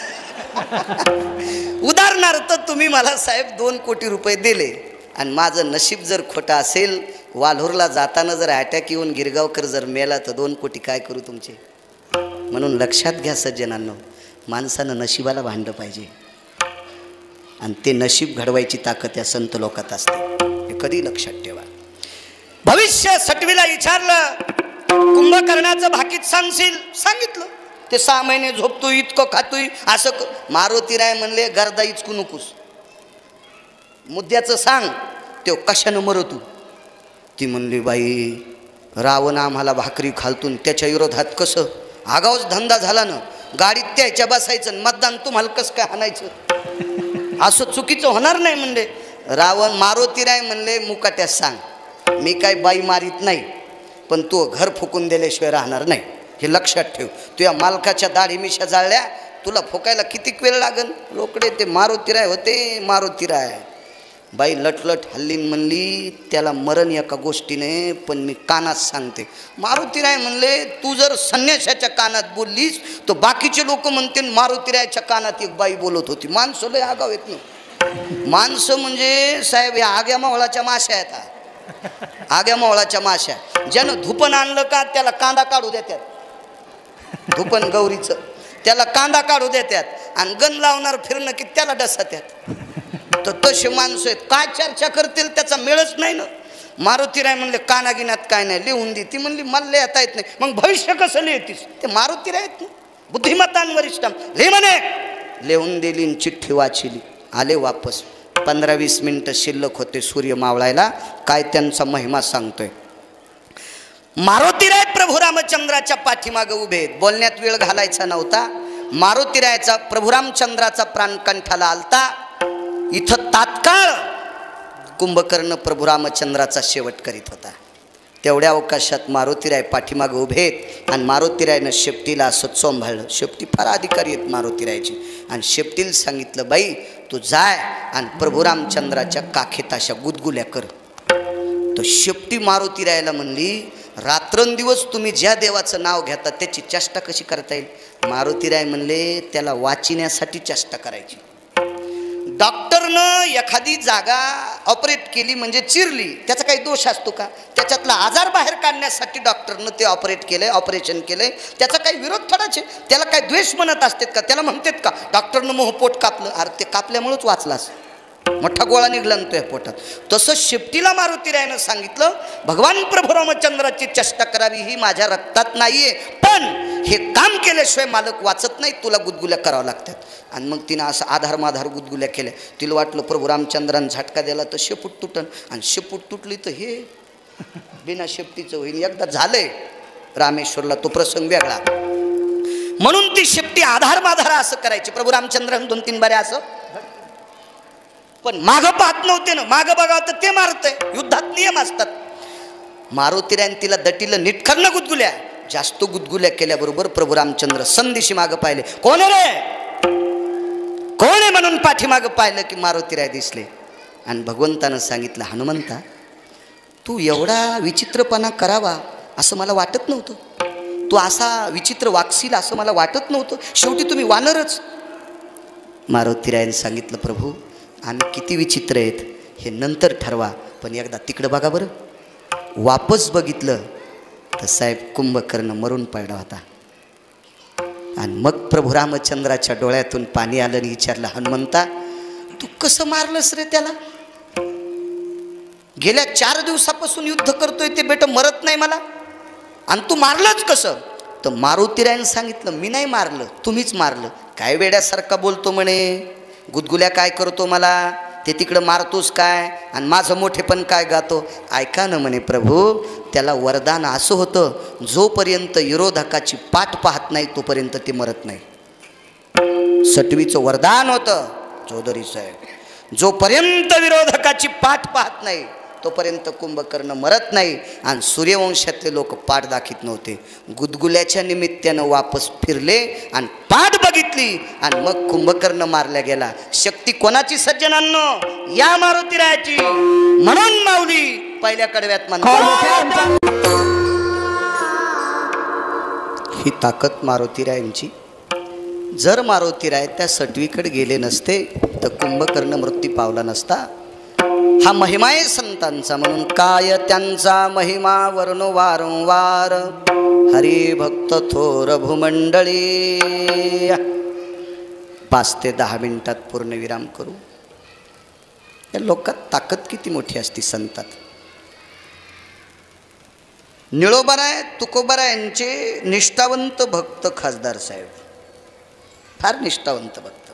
उदाहरणार्थ तुम्ही मला साहेब 2 कोटी रुपये दिले आणि माझं नशीब जर खोटं असेल, वाल्होरला जाताना जर अटॅक येऊन गिरगावकर जर मेला तर 2 कोटी काय करू तुमचे? म्हणून लक्षात घ्या सज्जनांनो, माणसानं नशिबाला भांडलं पाहिजे आणि ते नशीब घडवायची ताकद या संत लोकात असते. हे कधी लक्षात ठेवा. भविष्य सटवीला विचारलं कुंभकर्णाचं भाकीत सांगशील? सांगितलं. ते 6 महिने झोपतोय, इतकं खातोय, असं मारुतीराय म्हणले गर्दा इचकू नकोस, मुद्द्याचं सांग. तो कशानं मरतो? ती म्हणली बाई रावण आम्हाला भाकरी खालतून त्याच्या विरोधात कसं आगाऊच धंदा झाला ना. गाडीत त्याच्या बसायचं, मतदान तुम्हाला कसं काय आणायचं? असं चुकीचं होणार नाही म्हणले रावण. मारुतीराय म्हणले मुकाट्यास सांग, मी काय बाई मारीत नाही, पण तू घर फुकून दिल्याशिवाय राहणार नाही. हे लक्षात ठेव. तुझ्या मालकाच्या दाढी मिशा जाळल्या, तुला फुकायला किती वेळ लागन? लोकडे ते मारुतीराय होते. मारुतीराय बाई लटलट हल्लीन म्हणली त्याला मरण एका गोष्टीने, पण मी कानात सांगते. मारुतीराय म्हणले तू जर संन्याशाच्या कानात बोललीस तर बाकीचे लोक म्हणते मारुतीरायच्या कानात एक बाई बोलत होती. माणसं लय आगाव येत ना. माणसं म्हणजे साहेब या आग्या मावळाच्या माश्या आहेत. आग्या मावळाच्या माश्या. ज्यानं धुपण आणलं का त्याला कांदा काढू देतात. धुपण गौरीचं त्याला कांदा काढू देतात आणि गण लावणार फिरणं की त्याला डसात्यात. तर तसे माणसं आहेत. काय चर्चा करतील त्याचा मेळच नाही ना. मारुतीराय म्हणले कानागिनात काय नाही, लिहून दे. ती म्हणली मला लिहिता येत नाही. मग भविष्य कसं लिहितीस? ते मारुतीराय आहेत ना, बुद्धिमत्तान वरिष्ठम. लिह म्हणे. लिहून दिली, चिठ्ठी वाचली, आले वापस. 15-20 मिनिटं शिल्लक होते सूर्य मावळायला. काय त्यांचा महिमा सांगतोय. मारुतीराय प्रभू रामचंद्राच्या पाठीमागे उभे आहेत. बोलण्यात वेळ घालायचा नव्हता. मारुतीरायचा प्रभू रामचंद्राचा प्राण कंठाला आलता. इथं तात्काळ कुंभकर्ण प्रभू रामचंद्राचा शेवट करीत होता. तेवढ्या अवकाशात मारुतीराय पाठीमागं उभे आहेत आणि मारुतीरायनं शेपटीला असं चोंभाळलं. शेपटी फार अधिकारी आहेत मारुतीरायची. आणि शेपटीला सांगितलं, बाई तू जाय आणि प्रभू रामचंद्राच्या काखेत अशा गुदगुल्या कर. तर शेपटी मारुतीरायला म्हणली, रात्रंदिवस तुम्ही ज्या देवाचं नाव घेता त्याची चेष्टा कशी करता येईल? मारुतीराय म्हणले, त्याला वाचिण्यासाठी चेष्टा करायची. डॉक्टरनं एखादी जागा ऑपरेट केली म्हणजे चिरली, त्याचा काही दोष असतो का? त्याच्यातला आजार बाहेर काढण्यासाठी डॉक्टरनं ते ऑपरेट केलंय, ऑपरेशन केलंय, त्याचा काही विरोध थोडाच आहे. त्याला काही द्वेष म्हणत असतात का? त्याला म्हणतात का डॉक्टरनं मोहपोट कापलं? अरे ते कापल्यामुळंच वाचलास, मोठा गोळा निघला ना तुझ्या पोटात. तसं शेपटीला मारुतीरायनं सांगितलं, भगवान प्रभू रामचंद्राची चेष्टा करावी ही माझ्या रक्तात नाहीये, पण हे काम केल्याशिवाय मालक वाचत नाही, तुला गुदगुल्या करावं लागतात. आणि मग तिनं असं आधार गुदगुल्या केल्या. तिला वाटलं प्रभू रामचंद्रानं झटका दिला तर शेपूट तुटन, आणि शेपूट तुटली तर हे बिना शेपटीचं होईल. एकदा झालंय रामेश्वरला तो प्रसंग वेगळा. म्हणून ती शेपटी आधार असं करायची. प्रभू रामचंद्रानं 2-3 बारे असं, पण मागं पाहत नव्हते ना. मागं बघावं तर ते मारतंय. युद्धात नियम असतात. मारुतीरायन तिला दटीलं, नीटखरनं गुदगुल्या. जास्त गुदगुल्या केल्याबरोबर प्रभू रामचंद्र संदिशी मागं पाहिले. कोण आहे रे, कोण आहे म्हणून पाठीमागं पाहिलं की मारुतीराय दिसले. आणि भगवंतानं सांगितलं, हनुमंता तू एवढा विचित्रपणा करावा असं मला वाटत नव्हतं, तू असा विचित्र वागशील असं मला वाटत नव्हतं, शेवटी तुम्ही वानरच. मारुतीरायनं सांगितलं, प्रभू आम्ही किती विचित्र आहेत हे नंतर ठरवा, पण एकदा तिकडं बघा बरं. वापस बघितलं तर साहेब कुंभकर्ण मरून पडला होता. आणि मग प्रभू रामचंद्राच्या डोळ्यातून पाणी आलं आणि विचारलं, हनुमंता तू कसं मारलंस रे त्याला? गेल्या 4 दिवसापासून युद्ध करतोय ते बेट मरत नाही मला, आणि तू मारलंच कसं? तर मारुतीरायनं सांगितलं, मी नाही मारलं, तुम्हीच मारलं. काय वेड्यासारखा बोलतो म्हणे, गुदगुल्या काय करतो मला, ते तिकडं मारतोस काय, आणि माझं मोठेपण काय गातो? ऐका ना म्हणे प्रभू, त्याला वरदान असं होतं, जोपर्यंत विरोधकाची पाठ पाहत नाही तोपर्यंत ते मरत नाही. सटवीचं वरदान होतं चौधरी साहेब, जोपर्यंत विरोधकाची पाठ पाहत नाही तोपर्यंत कुंभकर्ण मरत नाही. आणि सूर्यवंशातले लोक पाठ दाखीत नव्हते, गुदगुल्याच्या निमित्तानं वापस फिरले आणि पाठ बघितली, आणि मग कुंभकर्ण मारल्या गेला. शक्ती कोणाची सज्जनांनो? या मारुतीरायाची. म्हणून माऊली पहिल्या कडव्यात म्हणतात, ही ताकद मारुतीरायांची. जर मारुतीराय त्या सटवीकडे गेले नसते तर कुंभकर्ण मृत्यू पावला नसता. हा महिमा आहे संतांचा. म्हणून काय त्यांचा महिमा वर्णो वारंवार, हरिभक्त थोर भूमंडळी. 5 ते 10 मिनिटात पूर्णविराम करू. या लोकात ताकद किती मोठी असती संतात. निळोबाराय तुकोबाराय यांचे निष्ठावंत भक्त खासदार साहेब, फार निष्ठावंत भक्त.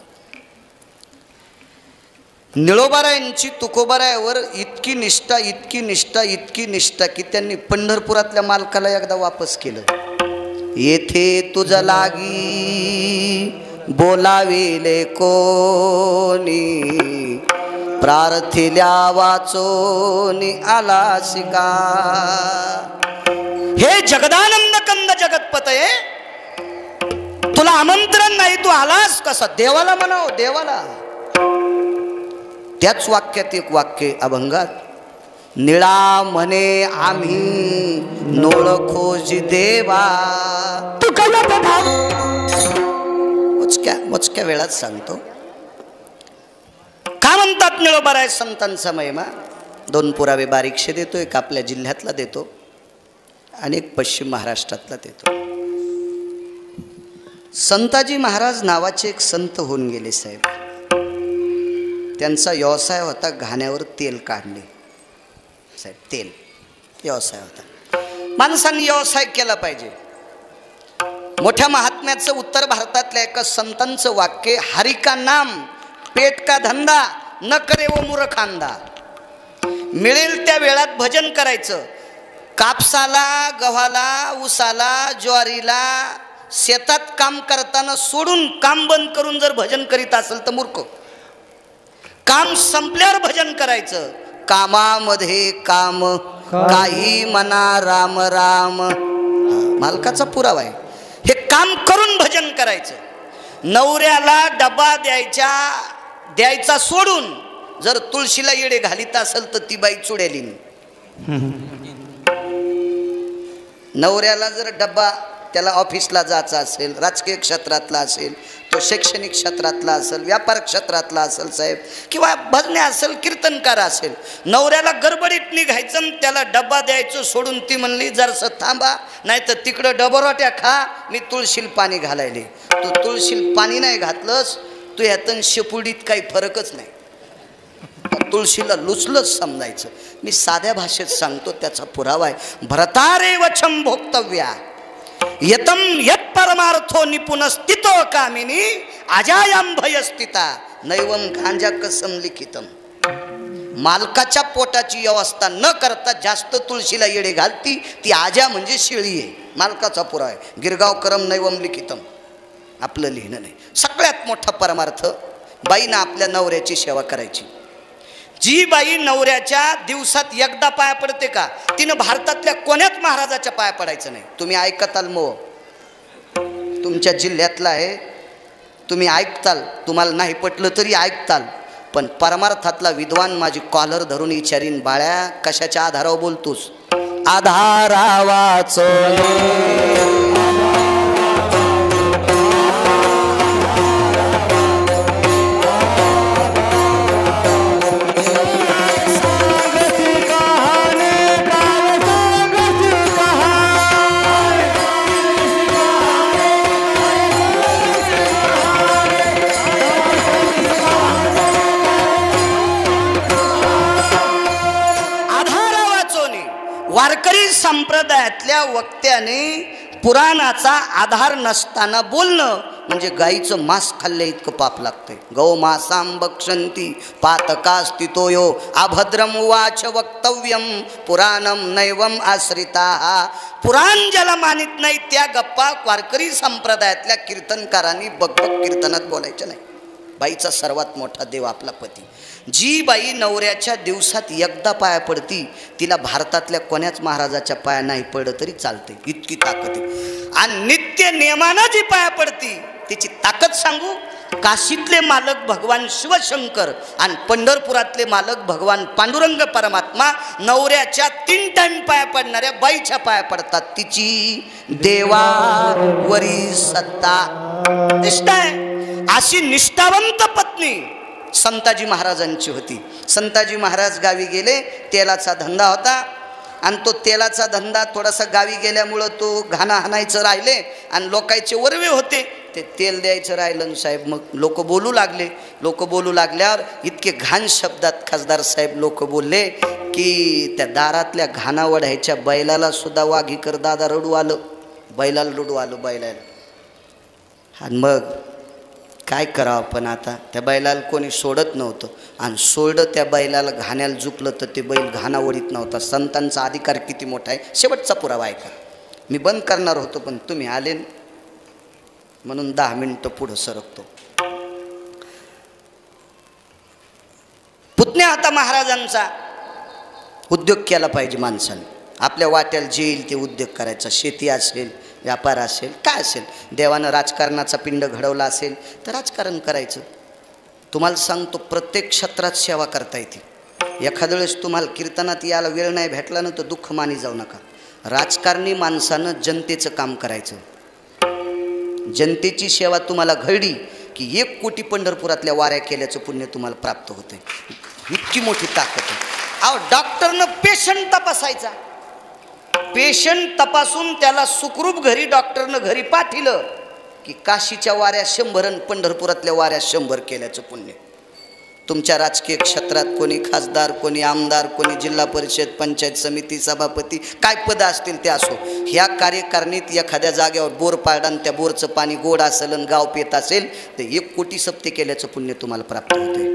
निळोबारायांची तुकोबारायावर इतकी निष्ठा इतकी निष्ठा इतकी निष्ठा की त्यांनी पंढरपुरातल्या मालकाला एकदा वापस केलं. येथे तुझ लागी बोलाविले कोणी, प्रार्थिल्या वाचोनी आलासी का. हे जगदानंद कंद जगतपतये, तुला आमंत्रण नाही, तू आलास कसा? देवाला म्हणाव, देवाला. त्याच वाक्यात एक वाक्य अभंगात, निळा म्हणे आम्ही नोळखोजी देवा. तू मोजक्या वेळात सांगतो. का म्हणतात निळोबाराय संतांचा महिमा? 2 पुरावे बारीकशे देतो. एक आपल्या जिल्ह्यातला देतो आणि एक पश्चिम महाराष्ट्रातला देतो. संताजी महाराज नावाचे एक संत होऊन गेले साहेब. त्यांचा व्यवसाय होता घाण्यावर तेल काढणे साहेब. तेल व्यवसाय होता. माणसांनी व्यवसाय केला पाहिजे. मोठ्या महात्म्याचं उत्तर भारतातल्या एका संतांचं वाक्य, हरि का नाम पेट का धंदा न करे वो मूर्खांदा. मिळेल त्या वेळात भजन करायचं. कापसाला, गव्हाला, ऊसाला, ज्वारीला शेतात काम करताना सोडून काम बंद करून जर भजन करीत असेल तर मूर्ख. काम संपल्यावर भजन करायचं. कामामध्ये काम काही मना राम राम. मालकाचा पुरावा आहे. हे काम करून भजन करायचं. नवऱ्याला डबा द्यायचा सोडून जर तुळशीला येडे घालीत असेल तर ती बाई चुडेलीन. नवऱ्याला जर डब्बा त्याला ऑफिसला जायचा असेल, राजकीय क्षेत्रातला असेल, तो शैक्षणिक क्षेत्रातला असेल, व्यापार क्षेत्रातला असेल साहेब, किंवा भजने असेल, कीर्तनकार असेल, नवऱ्याला गडबडीत निघायचं, त्याला डब्बा द्यायचं सोडून ती म्हणली जरसं थांबा, नाही तर तिकडं डबरोट्या खा, मी तुळशील पाणी घालायले. तू तुळशील पाणी नाही घातलंस, तू ह्यातून शेपुडीत काही फरकच नाही. तुळशीला लुचलंच समजायचं. मी साध्या भाषेत सांगतो, त्याचा पुरावा आहे. भरतारे वचम भोक्तव्या यतम यत परमार्थो निपुणस्थितो कामिनी अजायाम भयस्थिता नैवम गांजा कसम लिखितम. मालकाच्या पोटाची व्यवस्था न करता जास्त तुळशीला येडे घालती ती आजा म्हणजे शेळी आहे. मालकाचा पुरावा आहे. गिरगाव करम नैवम लिखितम आपलं लिहिणं नाही. सगळ्यात मोठा परमार्थ, बाईनं आपल्या नवऱ्याची सेवा करायची. जी बाई नवऱ्याच्या दिवसात एकदा पाया पडते का, तिनं भारतातल्या कोण्याच महाराजाच्या पाया पडायचं नाही. तुम्ही ऐकताल मो, तुमच्या जिल्ह्यातला आहे, तुम्ही ऐकताल, तुम्हाला नाही पटलं तरी ऐकताल, पण परमार्थातला विद्वान माझी कॉलर धरून विचारीन, बाळ्या कशाच्या आधारावर बोलतोस? आधारावाच वारकरी संप्रदायातल्या वक्त्याने पुराणाचा आधार नसताना बोलणं म्हणजे गाईचं मांस खाल्ले इतकं पाप लागतंय. गौ मासां भक्षन्ति पातकास्तितोयो अभद्रम उवाच वक्तव्यम पुराणम नैवम आश्रिता. पुराण ज्याला मानित नाही त्या गप्पा वारकरी संप्रदायातल्या कीर्तनकारांनी बकबक कीर्तनात बोलायच्या नाही. बाईचा सर्वात मोठा देव आपला पती. जी बाई नवऱ्याच्या दिवसात एकदा पाया पडती तिला भारतातल्या कोण्याच महाराजाच्या पाया नाही पडलं तरी चालते, इतकी ताकद आहे. आणि नित्य नियमानं जी पाया पडती तिची ताकद सांगू. काशीतले मालक भगवान शिवशंकर आणि पंढरपुरातले मालक भगवान पांडुरंग परमात्मा नवऱ्याच्या 3 टाइम पाया पडणाऱ्या बाईच्या पाया पडतात. तिची देवावरी सत्ता निष्ठा आहे. अशी निष्ठावंत पत्नी संताजी महाराजांची होती. संताजी महाराज गावी गेले, तेलाचा धंदा होता आणि तो तेलाचा धंदा थोडासा गावी गेल्यामुळं तो घाणा हाणायचं राहिले आणि लोकांचे वरवे होते, ते तेल द्यायचं राहिलं साहेब. मग लोक बोलू लागले. लोक बोलू लागल्यावर इतके घाण शब्दात खासदार साहेब लोक बोलले की त्या दारातल्या घाणा वढायच्या बैलाला सुद्धा वाघीकर दादा रडू आलं, बैलाला रडू आलं बैलाला. आणि मग काय करावं, पण आता त्या बैलाला कोणी सोडत नव्हतं आणि सोडलं त्या बैलाला घाण्याला झुकलं तर ते बैल घाणा ओढीत नव्हता. संतांचा अधिकार किती मोठा आहे. शेवटचा पुरावा आहे का, मी बंद करणार होतो पण तुम्ही आले म्हणून 10 मिनिटं पुढं सरकतो. पुतण्या होता महाराजांचा. उद्योग केला पाहिजे माणसाने. आपल्या वाट्याला जे येईल ते उद्योग करायचा. शेती असेल, व्यापार असेल, काय असेल. देवानं राजकारणाचा पिंड घडवला असेल तर राजकारण करायचं. तुम्हाला सांगतो प्रत्येक क्षेत्रात सेवा करता येते. एखाद्या वेळेस तुम्हाला कीर्तनात यायला वेळ नाही भेटला ना तर दुःख मानी जाऊ नका. राजकारणी माणसानं जनतेचं काम करायचं. जनतेची सेवा तुम्हाला घडली की 1 कोटी पंढरपुरातल्या वाऱ्या केल्याचं पुण्य तुम्हाला प्राप्त होते. इतकी मोठी ताकद आहे. अहो डॉक्टरनं पेशंट तपासायचा. पेशंट तपासून त्याला सुखरूप घरी डॉक्टरनं घरी पाठवलं की काशीच्या वाऱ्या 100 आणि पंढरपुरातल्या वाऱ्या 100 केल्याचं पुण्य. तुमच्या राजकीय क्षेत्रात कोणी खासदार, कोणी आमदार, कोणी जिल्हा परिषद, पंचायत समिती, सभापती, काय पदं असतील ते असो, ह्या कार्यकारिणीत एखाद्या जागेवर बोर पाडला आणि त्या बोरचं पाणी गोड असेल आणि गाव पेत असेल तर 1 कोटी सप्ते केल्याचं पुण्य तुम्हाला प्राप्त होते.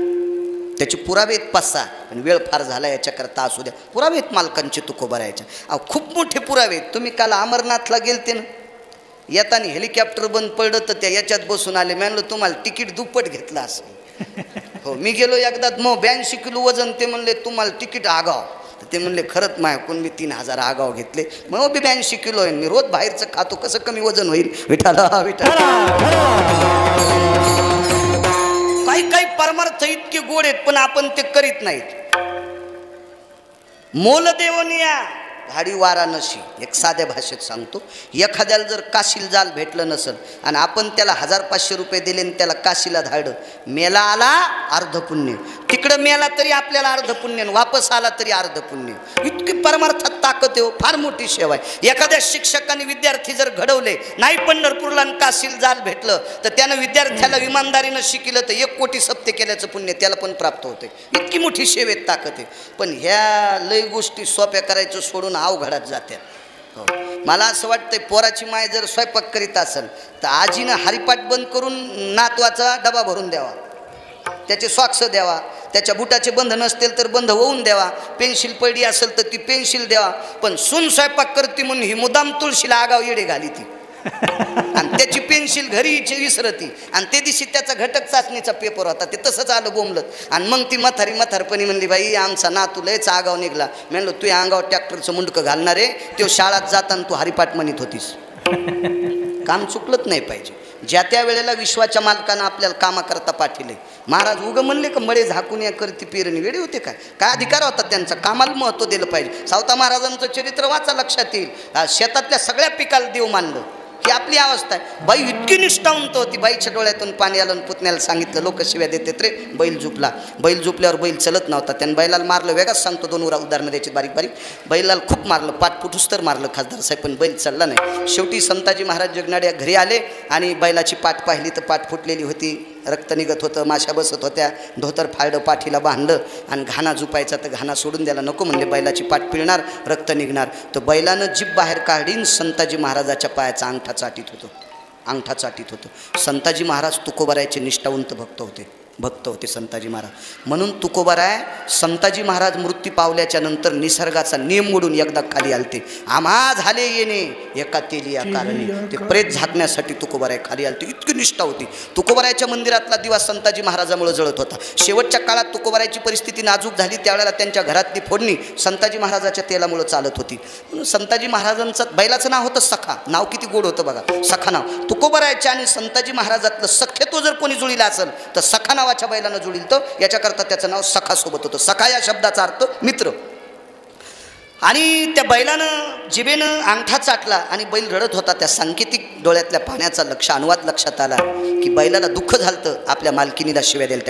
त्याचे पुरावे आहेत 5-6, पण वेळ फार झाला याच्याकरता असू द्या. पुरावे आहेत मालकांचे तुकोबा राहायच्या. अहो खूप मोठे पुरावे आहेत. तुम्ही काल अमरनाथला गेलते ना, येताना हेलिकॉप्टर बंद पडलं तर त्या याच्यात बसून आले. म्हणलं तुम्हाला तिकीट दुप्पट घेतलं असेल. हो मी गेलो एकदा, मग 82 किलो वजन. ते म्हणले तुम्हाला तिकीट आगाव. तर ते म्हणले खरंच माझ्याकडून मी 3000 आगाव घेतले. मग बी 82 किलो आहे, मी रोज बाहेरचं खातो, कसं कमी वजन होईल? विठाला विठाला. काही काही परमार्थ इतके गोड आहेत पण आपण ते करीत नाहीत. मोल देवनिया धाडी वाराणसी. एक साध्या भाषेत सांगतो, एखाद्याला जर काशीला जाल भेटलं नसेल आणि आपण त्याला 1500 रुपये दिले आणि त्याला काशीला धाडलं, मेला आला अर्ध पुण्य, तिकडं मेला तरी आपल्याला अर्ध पुण्य, वापस आला तरी अर्ध पुण्य. इतकी परमार्थात ताकद आहे, फार मोठी सेवा आहे. एखाद्या शिक्षकाने विद्यार्थी जर घडवले, नाही पंढरपूरला आणि काशीला जाल भेटलं तर त्यानं विद्यार्थ्याला इमानदारीनं शिकलं तर 1 कोटी सप्ते केल्याचं पुण्य त्याला पण प्राप्त होते. इतकी मोठी सेवेत ताकद आहे. पण ह्या लय गोष्टी सोप्या करायचं सोडून अवघडात जात्यात. हो, मला असं वाटतंय पोराची माय जर स्वयंपाक करीत असेल तर आजीनं हरिपाठ बंद करून नातवाचा डबा भरून द्यावा, त्याचे सॉक्स द्यावा, त्याच्या बुटाचे बंध नसतील तर बंध होऊन द्यावा, पेन्सिल पडली असेल तर ती पेन्सिल द्यावा. पण सून स्वयंपाक करते म्हणून ही मुदाम तुळशीला आगाव येडे घाली ती आणि त्याची पेन्सिल घरी विसरती. आणि ते दिवशी त्याचा घटक चाचणीचा पेपर होता, ते तसंच आलं बोंबलत. आणि मग ती म्हातारपणी म्हणली, बाई आमचा नातू लयच आगाव निघला. म्हणलं तू या अंगावर ट्रॅक्टरचं मुंडकं घालणार आहे, तो शाळेत जाताना तू हरिपाठ म्हणत होतीस. काम चुकलंच नाही पाहिजे. ज्या त्या वेळेला विश्वाच्या मालकानं आपल्याला कामाकरता पाठिले. महाराज उगं म्हणले का मळे झाकून या करती पेरणी, वेळे होते काय? काय अधिकार होता त्यांचा? कामाला महत्त्व दिलं पाहिजे. सावता महाराजांचं चरित्र वाचा, लक्षात येईल. शेतातल्या सगळ्या पिकाला देव मानलं. ही आपली अवस्था आहे. बाई इतकी निष्ठावंत होती, बाईच्या डोळ्यातून पाणी आलं. पुतण्याला सांगितलं, लोक शिव्या देतात रे. बैल झुपला. बैल झुपल्यावर बैल चलत नव्हता, त्यानं बैलाला मारलं. वेगळाच सांगतो, 2 उदाहरणं द्यायची बारीक बारीक. बैलाला खूप मारलं, पाठ फुटूस तर मारलं खासदार साहेब, पण बैल चालला नाही. शेवटी संताजी महाराज जगनाड्या घरी आले आणि बैलाची पाठ पाहिली तर पाठ फुटलेली होती, रक्त निघत होतं, माश्या बसत होत्या. धोतर फाळलं, पाठीला बांधलं आणि घाणा झुपायचा तर घाणा सोडून द्यायला नको म्हणले, बैलाची पाठ पिळणार, रक्त निघणार. तर बैलानं जीभ बाहेर काढीन संताजी महाराजाच्या पायाचा अंगठा चाटीत होतो. संताजी महाराज तुकोबारायचे निष्ठावंत भक्त होते संताजी महाराज. म्हणून तुकोबाराय संताजी महाराज मृत्यू पावल्याच्या नंतर निसर्गाचा नियम मोडून एकदा खाली आलते. आम्हा झाले येणे एका तेली या कारणे, ते प्रेत झाकण्यासाठी तुकोबाराय खाली आलते. इतकी निष्ठा होती. तुकोबारायच्या मंदिरातला दिवा संताजी महाराजामुळे जळत होता. शेवटच्या काळात तुकोबारायची परिस्थिती नाजूक झाली, त्यावेळेला त्यांच्या घरातली फोडणी संताजी महाराजाच्या तेलामुळे चालत होती. म्हणून संताजी महाराजांचं बैलाचं नाव होतं सखा. नाव किती गोड होतं बघा, सखा नाव. तुकोबारायच्या आणि संताजी महाराजातलं सख्यत्व जर कोणी जुळीला असेल तर सखा नावाच्या बैलानं जुळील. तर याच्याकरता त्याचं नाव सखा सोबत होतं. सखा या शब्दाचा अर्थ मित्र. आणि त्या बैलानं जिभेनं अंगठा चाटला आणि बैल रडत होता. त्या सांकेतिक डोळ्यातल्या पाण्याचा अनुवाद लक्षात आला की बैलाला दुःख झालं, आपल्या मालकिनीला शिव्या द्यायला.